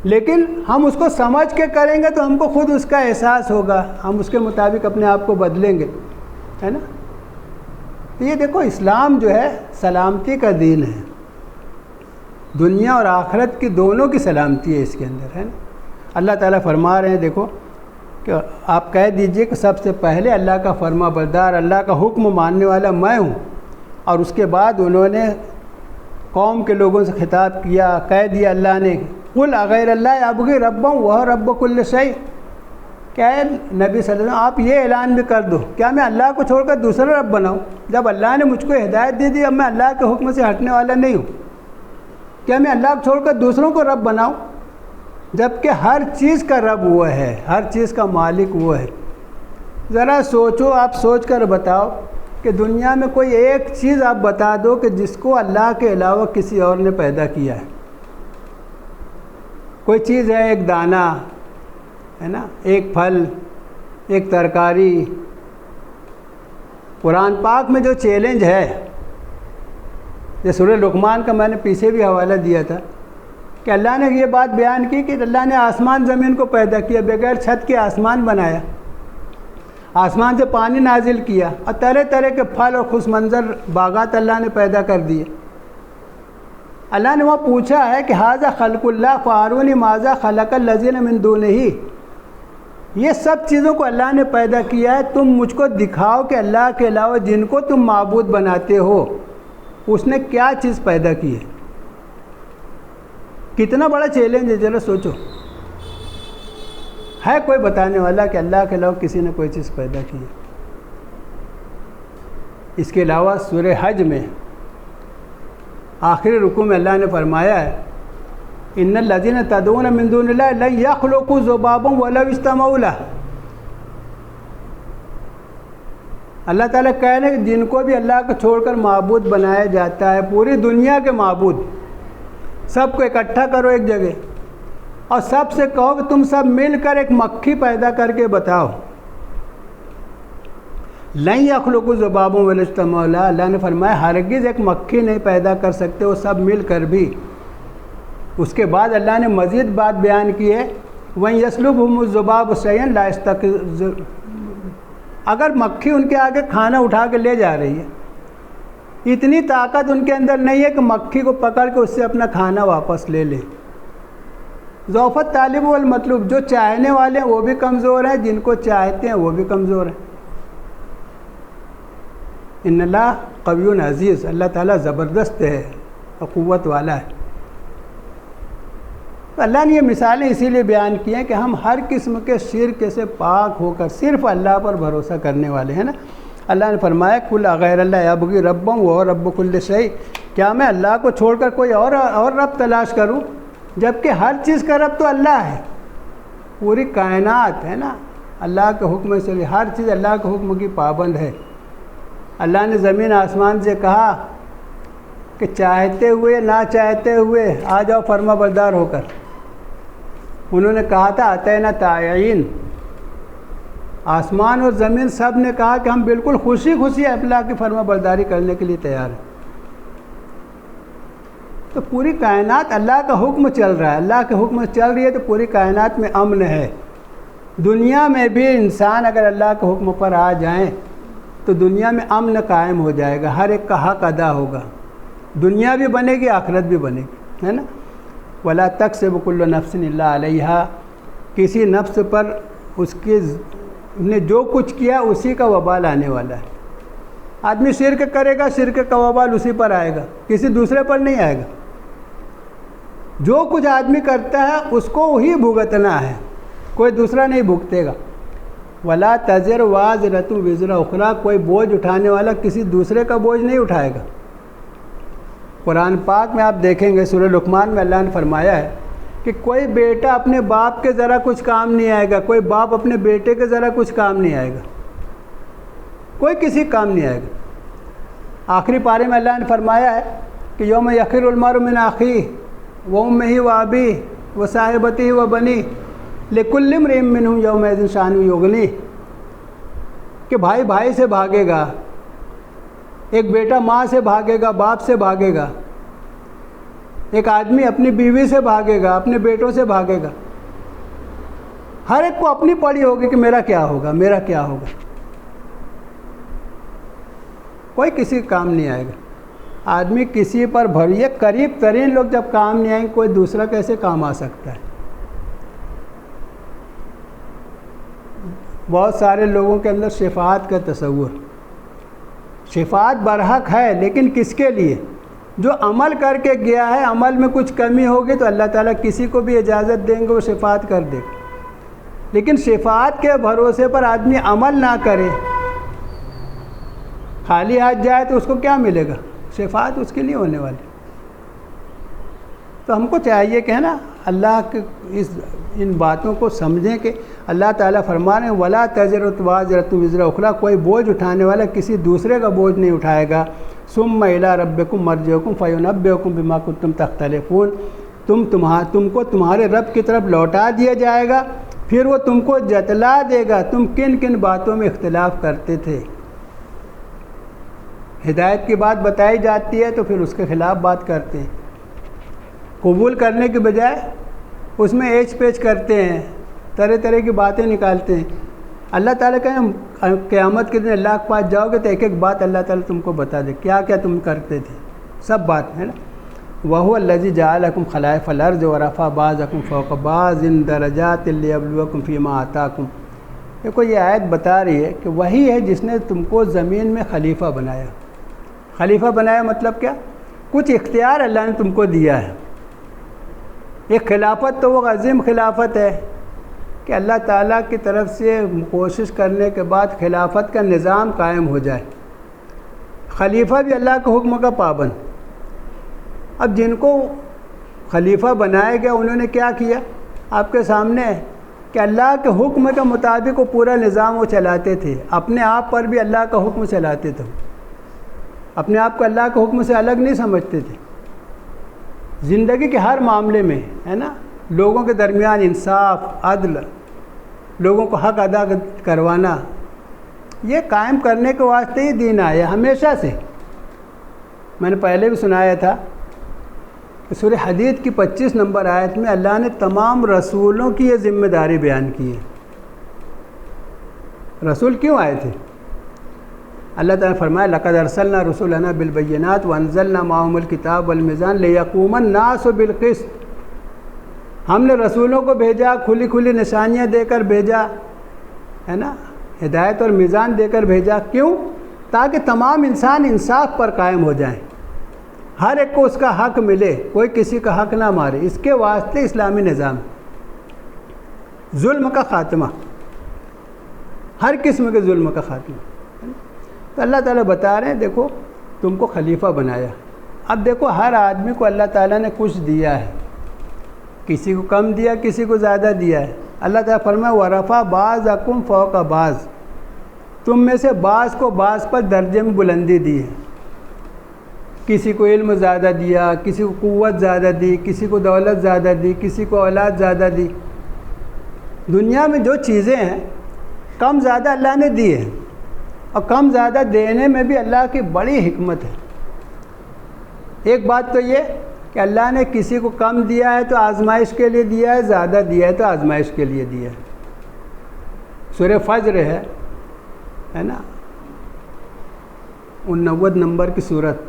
لیکن ہم اس کو سمجھ کے کریں گے تو ہم کو خود اس کا احساس ہوگا، ہم اس کے مطابق اپنے آپ کو بدلیں گے، ہے نا۔ تو یہ دیکھو اسلام جو ہے سلامتی کا دین ہے، دنیا اور آخرت کی دونوں کی سلامتی ہے اس کے اندر، ہے نا۔ اللہ تعالیٰ فرما رہے ہیں دیکھو کہ آپ کہہ دیجئے کہ سب سے پہلے اللہ کا فرما بردار، اللہ کا حکم ماننے والا میں ہوں، اور اس کے بعد انہوں نے قوم کے لوگوں سے خطاب کیا، کہہ دیا اللہ نے قل اغیر اللہ ابغی ربا وہو رب کل شیء، کیا ہے نبی صلی اللہ علیہ وسلم آپ یہ اعلان بھی کر دو کیا میں اللہ کو چھوڑ کر دوسرا رب بناؤں؟ جب اللہ نے مجھ کو ہدایت دے دی اب میں اللہ کے حکم سے ہٹنے والا نہیں ہوں، کیا میں اللہ کو چھوڑ کر دوسروں کو رب بناؤں؟ جبکہ ہر چیز کا رب وہ ہے، ہر چیز کا مالک وہ ہے۔ ذرا سوچو، آپ سوچ کر بتاؤ کہ دنیا میں کوئی ایک چیز آپ بتا دو کہ جس کو اللہ کے علاوہ کسی اور نے پیدا کیا ہے۔ کوئی چیز ہے، ایک دانہ ہے نا، ایک پھل، ایک ترکاری۔ قرآن پاک میں جو چیلنج ہے، یہ سورہ لقمان کا میں نے پیچھے بھی حوالہ دیا تھا کہ اللہ نے یہ بات بیان کی کہ اللہ نے آسمان زمین کو پیدا کیا، بغیر چھت کے آسمان بنایا، آسمان سے پانی نازل کیا، اور طرح طرح کے پھل اور خوش منظر باغات اللہ نے پیدا کر دیے۔ اللہ نے وہاں پوچھا ہے کہ ھذا خلق اللہ فارونی ماذا خلق الذین من دونہ، یہ سب چیزوں کو اللہ نے پیدا کیا ہے، تم مجھ کو دکھاؤ کہ اللہ کے علاوہ جن کو تم معبود بناتے ہو اس نے کیا چیز پیدا کی ہے۔ کتنا بڑا چیلنج ہے، چلو سوچو، ہے کوئی بتانے والا کہ اللہ کے علاوہ کسی نے کوئی چیز پیدا کی ہے؟ اس کے علاوہ سورہ حج میں آخری رکوع میں اللہ نے فرمایا ہے ان الذین تدعون من دون اللہ لن یخلقوا ذبابا ولو اجتمعوا لہ۔ اللہ تعالیٰ کہہ رہے ہیں کہ جن کو بھی اللہ کو چھوڑ کر معبود بنایا جاتا ہے، پوری دنیا کے معبود، سب کو اکٹھا کرو ایک جگہ اور سب سے کہو کہ تم سب مل کر ایک مکھی پیدا کر کے بتاؤ، لن یخلقوا ذبابا ولو اجتمعوا لہ، اللہ نے فرمایا ہرگز ایک مکھی نہیں پیدا کر سکتے وہ سب مل کر بھی۔ اس کے بعد اللہ نے مزید بات بیان کی ہے وَإِن يَسْلُبْهُمُ الذُّبَابُ شَيْئًا لَا يَسْتَنقِذُوهُ، اگر مکھی ان کے آگے کھانا اٹھا کے لے جا رہی ہے، اتنی طاقت ان کے اندر نہیں ہے کہ مکھی کو پکڑ کے اس سے اپنا کھانا واپس لے لے۔ ضعف الطالب والمطلوب، جو چاہنے والے ہیں وہ بھی کمزور ہیں، جن کو چاہتے ہیں وہ بھی کمزور ہیں۔ ان اللہ قوی عزیز، اللہ تعالیٰ زبردست ہے اور قوت والا ہے۔ تو اللہ نے یہ مثالیں اسی لیے بیان کی ہیں کہ ہم ہر قسم کے شرک سے پاک ہو کر صرف اللہ پر بھروسہ کرنے والے ہیں نا۔ اللہ نے فرمایا قل اغیر اللہ ابغی ربا وہو رب کل شیء، کیا میں اللہ کو چھوڑ کر کوئی اور رب تلاش کروں، جبکہ ہر چیز کا رب تو اللہ ہے، پوری کائنات ہے نا اللہ کے حکم سے، ہر چیز اللہ کے حکم کی پابند ہے۔ اللہ نے زمین آسمان سے کہا کہ چاہتے ہوئے نہ چاہتے ہوئے آ جاؤ فرما بردار ہو کر، انہوں نے کہا تھا اتینا طائعین، آسمان اور زمین سب نے کہا کہ ہم بالکل خوشی خوشی اللہ کی فرما برداری کرنے کے لیے تیار ہیں۔ تو پوری کائنات اللہ کا حکم چل رہا ہے، اللہ کے حکم چل رہی ہے تو پوری کائنات میں امن ہے۔ دنیا میں بھی انسان اگر اللہ کے حکم پر آ جائیں تو دنیا میں امن قائم ہو جائے گا، ہر ایک کا حق ادا ہوگا، دنیا بھی بنے گی آخرت بھی بنے گی، ہے نا۔ ولا تکسب کل نفس الا علیہا، کسی نفس پر اس کے نے جو کچھ کیا اسی کا وبال آنے والا ہے۔ آدمی شرک کرے گا، شرک کا وبال اسی پر آئے گا، کسی دوسرے پر نہیں آئے گا۔ جو کچھ آدمی کرتا ہے اس کو وہی بھگتنا ہے، کوئی دوسرا نہیں بھگتے گا۔ ولا تزر وازرۃ وزر اخری، کوئی بوجھ اٹھانے والا کسی دوسرے کا بوجھ نہیں اٹھائے گا۔ قرآن پاک میں آپ دیکھیں گے سورہ لقمان میں اللہ نے فرمایا ہے کہ کوئی بیٹا اپنے باپ کے ذرا کچھ کام نہیں آئے گا، کوئی باپ اپنے بیٹے کے ذرا کچھ کام نہیں آئے گا، کوئی کسی کام نہیں آئے گا۔ آخری پارے میں اللہ نے فرمایا ہے کہ یوم یفر المرء من اخیہ وامہ وابیہ وصاحبتہ وبنیہ لکل امرئ منہم یومئذ شأن یغنیہ، کہ بھائی بھائی سے بھاگے گا، ایک بیٹا ماں سے بھاگے گا، باپ سے بھاگے گا، ایک آدمی اپنی بیوی سے بھاگے گا، اپنے بیٹوں سے بھاگے گا، ہر ایک کو اپنی پڑی ہوگی کہ میرا کیا ہوگا، میرا کیا ہوگا، کوئی کسی کام نہیں آئے گا۔ آدمی کسی پر بھروسہ، قریب ترین لوگ جب کام نہیں آئیں کوئی دوسرا کیسے کام آ سکتا ہے؟ بہت سارے لوگوں کے اندر شفاعت کا تصور، شفاعت برحق ہے لیکن کس کے لیے؟ جو عمل کر کے گیا ہے، عمل میں کچھ کمی ہوگی تو اللہ تعالیٰ کسی کو بھی اجازت دیں گے وہ شفاعت کر دے گا، لیکن شفاعت کے بھروسے پر آدمی عمل نہ کرے، خالی ہاتھ جائے تو اس کو کیا ملے گا؟ شفاعت اس کی نہیں ہونے والی۔ تو ہم کو چاہیے کہ ہے نا اللہ کے ان باتوں کو سمجھیں کہ اللہ تعالیٰ فرما رہے ہیں ولا تزر وازرۃ وزر اخری، کوئی بوجھ اٹھانے والا کسی دوسرے کا بوجھ نہیں اٹھائے گا۔ ثم الی ربکم مرجعکم فینبئکم بما کنتم تختلفون، تم کو تمہارے رب کی طرف لوٹا دیا جائے گا، پھر وہ تم کو جتلا دے گا تم کن کن باتوں میں اختلاف کرتے تھے۔ ہدایت کی بات بتائی جاتی ہے تو پھر اس کے خلاف بات کرتے ہیں، قبول کرنے کے بجائے اس میں ایچ پیچ کرتے ہیں، طرح طرح کی باتیں نکالتے ہیں۔ اللہ تعالیٰ کہیں قیامت کے دن اللہ کے پاس جاؤ گے تو ایک ایک بات اللہ تعالیٰ تم کو بتا دے کیا کیا تم کرتے تھے، سب بات ہے نا۔ وَهُوَ الَّذِي جَعَلَكُمْ خَلَائِفَ الْأَرْضِ وَرَفَعَ بَعْضَكُمْ فَوْقَ بَعْضٍ دَرَجَاتٍ لِيَبْلُوَكُمْ فِي مَا آتَاكُمْ۔ دیکھو یہ آیت بتا رہی ہے کہ وہی ہے جس نے تم کو زمین میں خلیفہ بنایا۔ خلیفہ بنایا مطلب کیا؟ کچھ اختیار اللہ نے تم کو دیا ہے۔ ایک خلافت تو وہ عظیم خلافت ہے کہ اللہ تعالیٰ کی طرف سے کوشش کرنے کے بعد خلافت کا نظام قائم ہو جائے۔ خلیفہ بھی اللہ کے حکم کا پابند۔ اب جن کو خلیفہ بنایا گیا انہوں نے کیا کیا؟ آپ کے سامنے ہے کہ اللہ کے حکم کے مطابق وہ پورا نظام وہ چلاتے تھے، اپنے آپ پر بھی اللہ کا حکم چلاتے تھے، اپنے آپ کو اللہ کے حکم سے الگ نہیں سمجھتے تھے۔ زندگی کے ہر معاملے میں ہے نا، لوگوں کے درمیان انصاف، عدل، لوگوں کو حق ادا کروانا، یہ قائم کرنے کے واسطے ہی دین آیا ہمیشہ سے۔ میں نے پہلے بھی سنایا تھا کہ سورہ حدید کی 25 نمبر آیت میں اللہ نے تمام رسولوں کی یہ ذمہ داری بیان کی ہے۔ رسول کیوں آئے تھے؟ اللہ تعالیٰ نے فرمایا لَقَدْ أَرْسَلْنَا رُسُلَنَا بِالْبَيِّنَاتِ وَأَنزَلْنَا مَعَهُمُ الْكِتَابَ وَالْمِيزَانَ لِيَقُومَ النَّاسُ بِالْقِسْطِ۔ ہم نے رسولوں کو بھیجا، کھلی کھلی نشانیاں دے کر بھیجا، ہے نا، ہدایت اور میزان دے کر بھیجا۔ کیوں؟ تاکہ تمام انسان انصاف پر قائم ہو جائیں، ہر ایک کو اس کا حق ملے، کوئی کسی کا حق نہ مارے۔ اس کے واسطے اسلامی نظام، ظلم کا خاتمہ، ہر قسم کے ظلم کا خاتمہ۔ تو اللہ تعالیٰ بتا رہے ہیں دیکھو تم کو خلیفہ بنایا۔ اب دیکھو ہر آدمی کو اللہ تعالیٰ نے کچھ دیا ہے، کسی کو کم دیا، کسی کو زیادہ دیا ہے۔ اللہ تعالیٰ فرمایا وَرَفَعَ بَعْضَكُمْ فَوْقَ بَعْضٍ، تم میں سے بعض کو بعض پر درجے میں بلندی دی ہے۔ کسی کو علم زیادہ دیا، کسی کو قوت زیادہ دی، کسی کو دولت زیادہ دی، کسی کو اولاد زیادہ دی۔ دنیا میں جو چیزیں ہیں کم زیادہ اللہ نے دی ہے، اور کم زیادہ دینے میں بھی اللہ کی بڑی حکمت ہے۔ ایک بات تو یہ کہ اللہ نے کسی کو کم دیا ہے تو آزمائش کے لیے دیا ہے، زیادہ دیا ہے تو آزمائش کے لیے دیا ہے۔ سورہ فجر ہے نا، 89 نمبر کی سورت،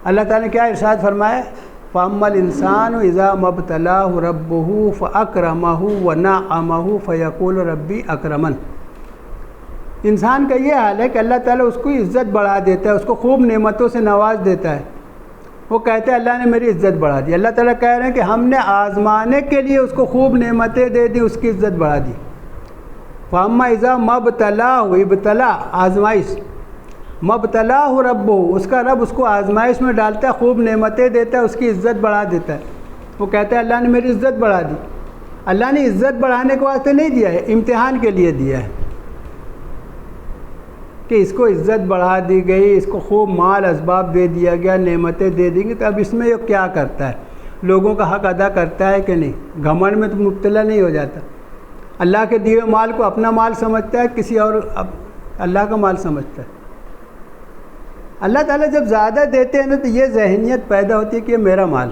اللہ تعالیٰ نے کیا ارشاد فرمایا؟ فَأَمَّا الْإِنسَانُ إِذَا مَا ابْتَلَاهُ رَبُّهُ فَأَكْرَمَهُ وَنَعَّمَهُ فَيَقُولُ رَبِّي أَكْرَمَنِ۔ انسان کا یہ حال ہے کہ اللہ تعالیٰ اس کو عزت بڑھا دیتا ہے، اس کو خوب نعمتوں سے نواز دیتا ہے، وہ کہتا ہے اللہ نے میری عزت بڑھا دی۔ اللہ تعالیٰ کہہ رہے ہیں کہ ہم نے آزمانے کے لیے اس کو خوب نعمتیں دے دی، اس کی عزت بڑھا دی۔ فَأَمَّا إِذَا مَا ابْتَلَاهُ، ابتلا آزمائش، مبتلاہ ربہ، اس کا رب اس کو آزمائش میں ڈالتا ہے، خوب نعمتیں دیتا ہے، اس کی عزت بڑھا دیتا ہے۔ وہ کہتا ہے اللہ نے میری عزت بڑھا دی۔ اللہ نے عزت بڑھانے کے واسطے نہیں دیا ہے، امتحان کے لیے دیا ہے کہ اس کو عزت بڑھا دی گئی، اس کو خوب مال اسباب دے دیا گیا، نعمتیں دے دیں گی، تو اب اس میں یہ کیا کرتا ہے؟ لوگوں کا حق ادا کرتا ہے کہ نہیں؟ گھمنڈ میں تو مبتلا نہیں ہو جاتا۔ اللہ کے دیے مال کو اپنا مال سمجھتا ہے، کسی اور اللہ کا مال سمجھتا ہے۔ اللہ تعالیٰ جب زیادہ دیتے ہیں نا تو یہ ذہنیت پیدا ہوتی ہے کہ یہ میرا مال۔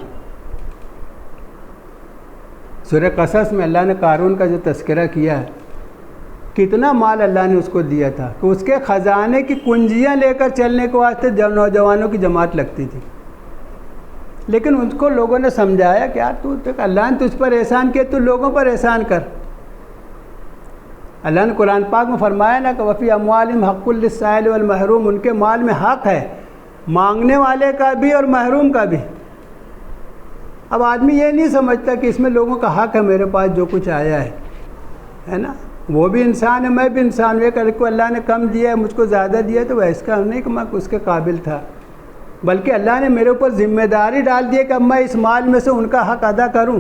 سورہ قصص میں اللہ نے قارون کا جو تذکرہ کیا ہے، کتنا مال اللہ نے اس کو دیا تھا کہ اس کے خزانے کی کنجیاں لے کر چلنے کے واسطے نوجوانوں کی جماعت لگتی تھی، لیکن ان کو لوگوں نے سمجھایا کہ یار تو اللہ نے تجھ پر احسان کیا، تو لوگوں پر احسان کر۔ اللہ نے قرآن پاک میں فرمایا نا کہ وفی اموالہم حق للسائل والمحروم، ان کے مال میں حق ہے، مانگنے والے کا بھی اور محروم کا بھی۔ اب آدمی یہ نہیں سمجھتا کہ اس میں لوگوں کا حق ہے، میرے پاس جو کچھ آیا ہے نا، وہ بھی انسان ہے، میں بھی انسان ہوں، کہ کو اللہ نے کم دیا ہے، مجھ کو زیادہ دیا ہے، تو اس کا نہیں کہ میں اس کے قابل تھا، بلکہ اللہ نے میرے اوپر ذمہ داری ڈال دی ہے کہ اب میں اس مال میں سے ان کا حق ادا کروں۔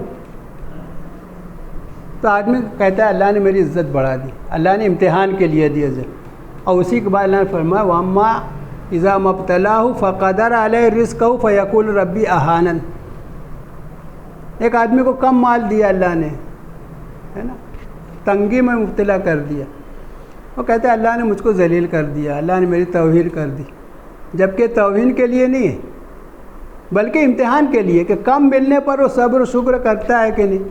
تو آدمی کہتا ہے اللہ نے میری عزت بڑھا دی، اللہ نے امتحان کے لیے دی عزت۔ اور اسی کے بعد اللہ نے فرمایا وَأَمَّا إِذَا مَا ابْتَلَاهُ فَقَدَرَ عَلَيْهِ رِزْقَهُ فَيَقُولُ رَبِّي أَهَانَنِ۔ ایک آدمی کو کم مال دیا اللہ نے، ہے نا، تنگی میں مبتلا کر دیا، وہ کہتا ہے اللہ نے مجھ کو ذلیل کر دیا، اللہ نے میری توہین کر دی، جبکہ توہین کے لیے نہیں ہے بلکہ امتحان کے لیے، کہ کم ملنے پر وہ صبر و شکر کرتا ہے کہ نہیں،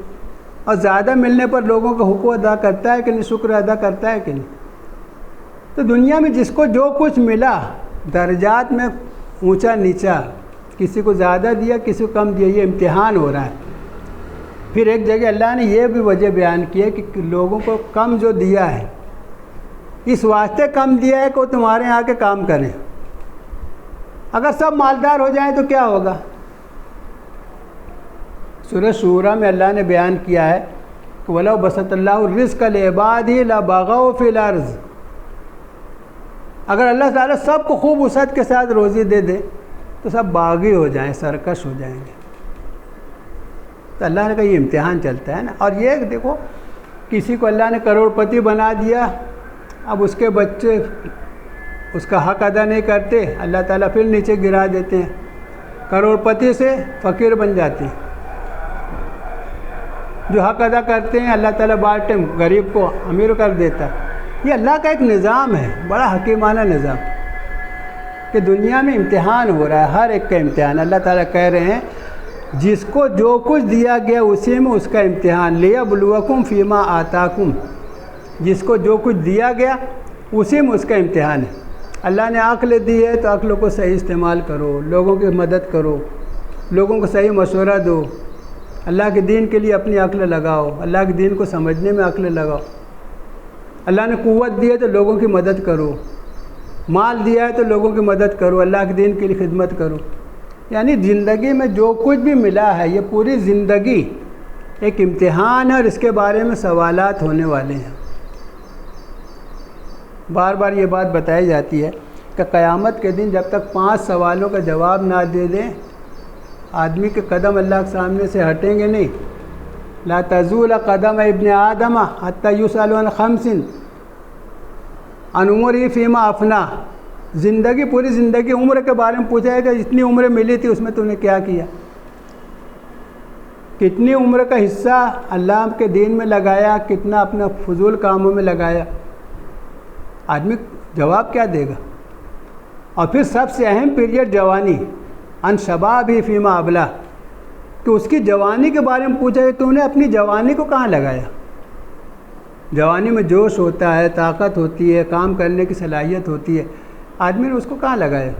اور زیادہ ملنے پر لوگوں کا حقوق ادا کرتا ہے کہ نہیں، شکر ادا کرتا ہے کہ نہیں۔ تو دنیا میں جس کو جو کچھ ملا، درجات میں اونچا نیچا، کسی کو زیادہ دیا کسی کو کم دیا، یہ امتحان ہو رہا ہے۔ پھر ایک جگہ اللہ نے یہ بھی وجہ بیان کی ہے کہ لوگوں کو کم جو دیا ہے اس واسطے کم دیا ہے کہ وہ تمہارے یہاں کے کام کریں۔ اگر سب مالدار ہو جائیں تو کیا ہوگا؟ سورہ شورى میں اللہ نے بیان کیا ہے کہ وَلَوْ بَسَطَ اللَّهُ الرِّزْقَ لِعِبَادِهِ لَبَغَوْا فِي الْأَرْضِ، اگر اللہ تعالیٰ سب کو خوب وسعت کے ساتھ روزی دے دے تو سب باغی ہو جائیں، سرکش ہو جائیں گے۔ تو اللہ نے کہا یہ امتحان چلتا ہے نا۔ اور یہ دیکھو کسی کو اللہ نے کروڑ پتی بنا دیا، اب اس کے بچے اس کا حق ادا نہیں کرتے، اللہ تعالیٰ پھر نیچے گرا دیتے ہیں، کروڑ پتی سے فقیر بن جاتے ہیں۔ جو حق ادا کرتے ہیں اللہ تعالیٰ بانٹے غریب کو امیر کر دیتا ہے۔ یہ اللہ کا ایک نظام ہے، بڑا حکیمانہ نظام، کہ دنیا میں امتحان ہو رہا ہے، ہر ایک کا امتحان۔ اللہ تعالیٰ کہہ رہے ہیں جس کو جو کچھ دیا گیا اسی میں اس کا امتحان، لِیَبْلُوَکُمْ فِیمَا آتَاکُمْ، جس کو جو کچھ دیا گیا اسی میں اس کا امتحان ہے۔ اللہ نے عقل دی ہے تو عقل کو صحیح استعمال کرو، لوگوں کی مدد کرو، لوگوں کو صحیح مشورہ دو، اللہ کے دین کے لیے اپنی عقل لگاؤ، اللہ کے دین کو سمجھنے میں عقل لگاؤ۔ اللہ نے قوت دی ہے تو لوگوں کی مدد کرو، مال دیا ہے تو لوگوں کی مدد کرو، اللہ کے دین کے لیے خدمت کرو۔ یعنی زندگی میں جو کچھ بھی ملا ہے یہ پوری زندگی ایک امتحان ہے، اور اس کے بارے میں سوالات ہونے والے ہیں۔ بار بار یہ بات بتائی جاتی ہے کہ قیامت کے دن جب تک 5 سوالوں کا جواب نہ دے دیں آدمی کے قدم اللہ کے سامنے سے ہٹیں گے نہیں۔ لا تزول قدم ابن آدم حتی یسأل عن 5 عن عمرہ فیما افنا، زندگی پوری زندگی عمر کے بارے میں پوچھا ہے کہ جتنی عمر ملی تھی اس میں تم نے کیا کیا، کتنی عمر کا حصہ اللہ کے دین میں لگایا، کتنا اپنا فضول کاموں میں لگایا۔ آدمی جواب کیا دے گا؟ اور پھر سب سے اہم پیریڈ جوانی، ان شبابہ فیما ابلا، کہ اس کی جوانی کے بارے میں پوچھا کہ تم نے اپنی جوانی کو کہاں لگایا۔ جوانی میں جوش ہوتا ہے، طاقت ہوتی ہے، کام کرنے کی صلاحیت ہوتی ہے، آدمی نے اس کو کہاں لگایا؟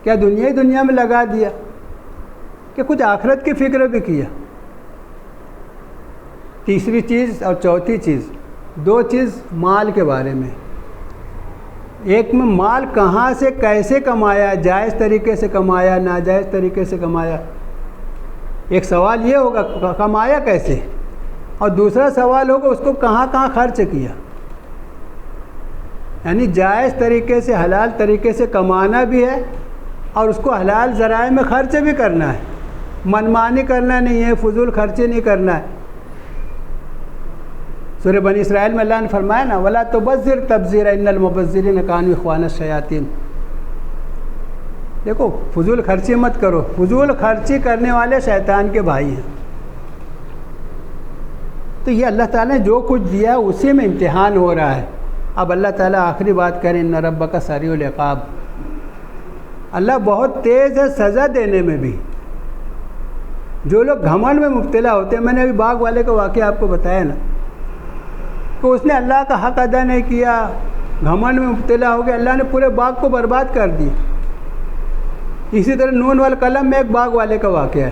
کیا دنیا میں لگا دیا کہ کچھ آخرت کی فکر بھی کیا؟ تیسری چیز اور چوتھی چیز، 2 چیز مال کے بارے میں۔ ایک میں مال کہاں سے کیسے کمایا، جائز طریقے سے کمایا، ناجائز طریقے سے کمایا۔ ایک سوال یہ ہوگا کمایا کیسے، اور دوسرا سوال ہوگا اس کو کہاں کہاں خرچ کیا۔ یعنی جائز طریقے سے حلال طریقے سے کمانا بھی ہے اور اس کو حلال ذرائع میں خرچ بھی کرنا ہے، منمانی کرنا نہیں ہے، فضول خرچے نہیں کرنا ہے۔ سورہ بنی اسرائیل میں اللہ نے فرمایا نا وَلَا تُبَذِّرْ تَبْذِيرًا إِنَّ الْمُبَذِّرِينَ كَانُوا إِخْوَانَ الشَّيَاطِينِ۔ دیکھو فضول خرچی مت کرو، فضول خرچی کرنے والے شیطان کے بھائی ہیں۔ تو یہ اللہ تعالیٰ نے جو کچھ دیا اسی میں امتحان ہو رہا ہے۔ اب اللہ تعالیٰ آخری بات کریں ان ربک سریع العقاب، اللہ بہت تیز ہے سزا دینے میں بھی۔ جو لوگ گھمنڈ میں مبتلا ہوتے ہیں، میں نے ابھی باغ والے کا واقعہ آپ کو بتایا نا، کہ اس نے اللہ کا حق ادا نہیں کیا، گھمنڈ میں مبتلا ہو گیا، اللہ نے پورے باغ کو برباد کر دیا۔ اسی طرح نون والقلم میں ایک باغ والے کا واقعہ ہے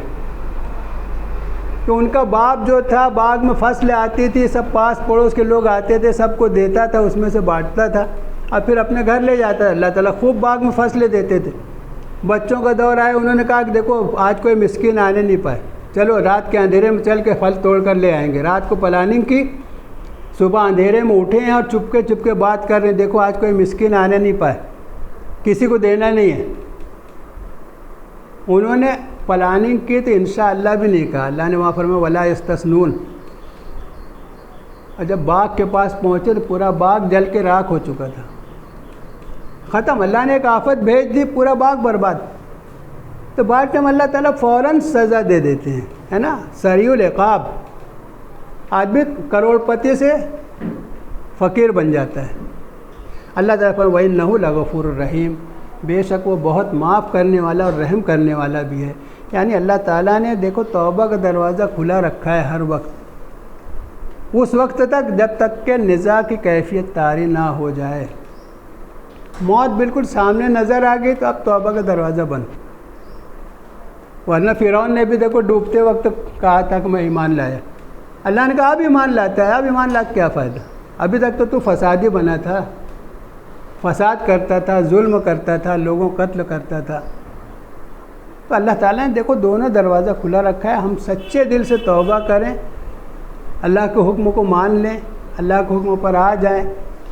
کہ ان کا باپ جو تھا باغ میں فصل آتی تھی، سب پاس پڑوس کے لوگ آتے تھے، سب کو دیتا تھا، اس میں سے بانٹتا تھا اور پھر اپنے گھر لے جاتا تھا۔ اللہ تعالیٰ خوب باغ میں فصلیں دیتے تھے۔ بچوں کا دور آئے، انہوں نے کہا کہ دیکھو آج کوئی مسکین آنے نہیں پائے، چلو رات کے اندھیرے میں چل کے پھل توڑ کر لے آئیں گے۔ رات کو پلاننگ کی، صبح اندھیرے میں اٹھے ہیں اور چپ کے بات کر رہے ہیں، دیکھو آج کوئی مسکین آنے نہیں پائے، کسی کو دینا نہیں ہے۔ انہوں نے پلاننگ کی تو انشاءاللہ بھی نہیں کہا، اللہ نے وہاں فرمایا ولا یستثنون۔ اور جب باغ کے پاس پہنچے تو پورا باغ جل کے راکھ ہو چکا تھا، ختم۔ اللہ نے ایک آفت بھیج دی، پورا باغ برباد۔ تو بعد ٹائم اللہ تعالیٰ فوراً سزا دے دیتے ہیں، ہے نا، سریع العقاب۔ آدمی کروڑ پتی سے فقیر بن جاتا ہے۔ اللہ تعالیٰ پر وَإِنَّهُ لَغَفُورٌ رَحِيمٌ، بے شک وہ بہت معاف کرنے والا اور رحم کرنے والا بھی ہے۔ یعنی اللہ تعالیٰ نے دیکھو توبہ کا دروازہ کھلا رکھا ہے ہر وقت، اس وقت تک جب تک کہ نزاع کی کیفیت طاری نہ ہو جائے۔ موت بالکل سامنے نظر آ گئی تو اب توبہ کا دروازہ بند، ورنہ فرعون نے بھی دیکھو ڈوبتے وقت کہا تھا کہ میں ایمان لایا. اللہ نے کہا اب ایمان لاتا ہے, اب ایمان لا کے کیا فائدہ, ابھی تک تو فسادی بنا تھا, فساد کرتا تھا, ظلم کرتا تھا, لوگوں کو قتل کرتا تھا. تو اللہ تعالیٰ نے دیکھو دونوں دروازہ کھلا رکھا ہے. ہم سچے دل سے توبہ کریں, اللہ کے حکم کو مان لیں, اللہ کے حکم پر آ جائیں,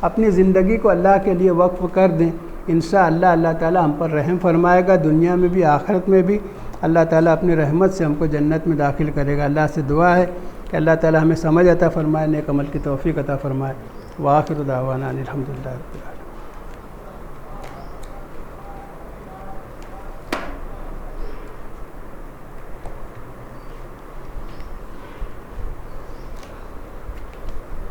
اپنی زندگی کو اللہ کے لیے وقف کر دیں. انشاءاللہ اللہ تعالیٰ ہم پر رحم فرمائے گا, دنیا میں بھی آخرت میں بھی. اللہ تعالیٰ اپنی رحمت سے ہم کو جنت میں داخل کرے گا. اللہ سے دعا ہے کہ اللہ تعالیٰ ہمیں سمجھ عطا فرمائے, نیک عمل کی توفیق عطا فرمائے. وآخر دعوانا الحمدللہ.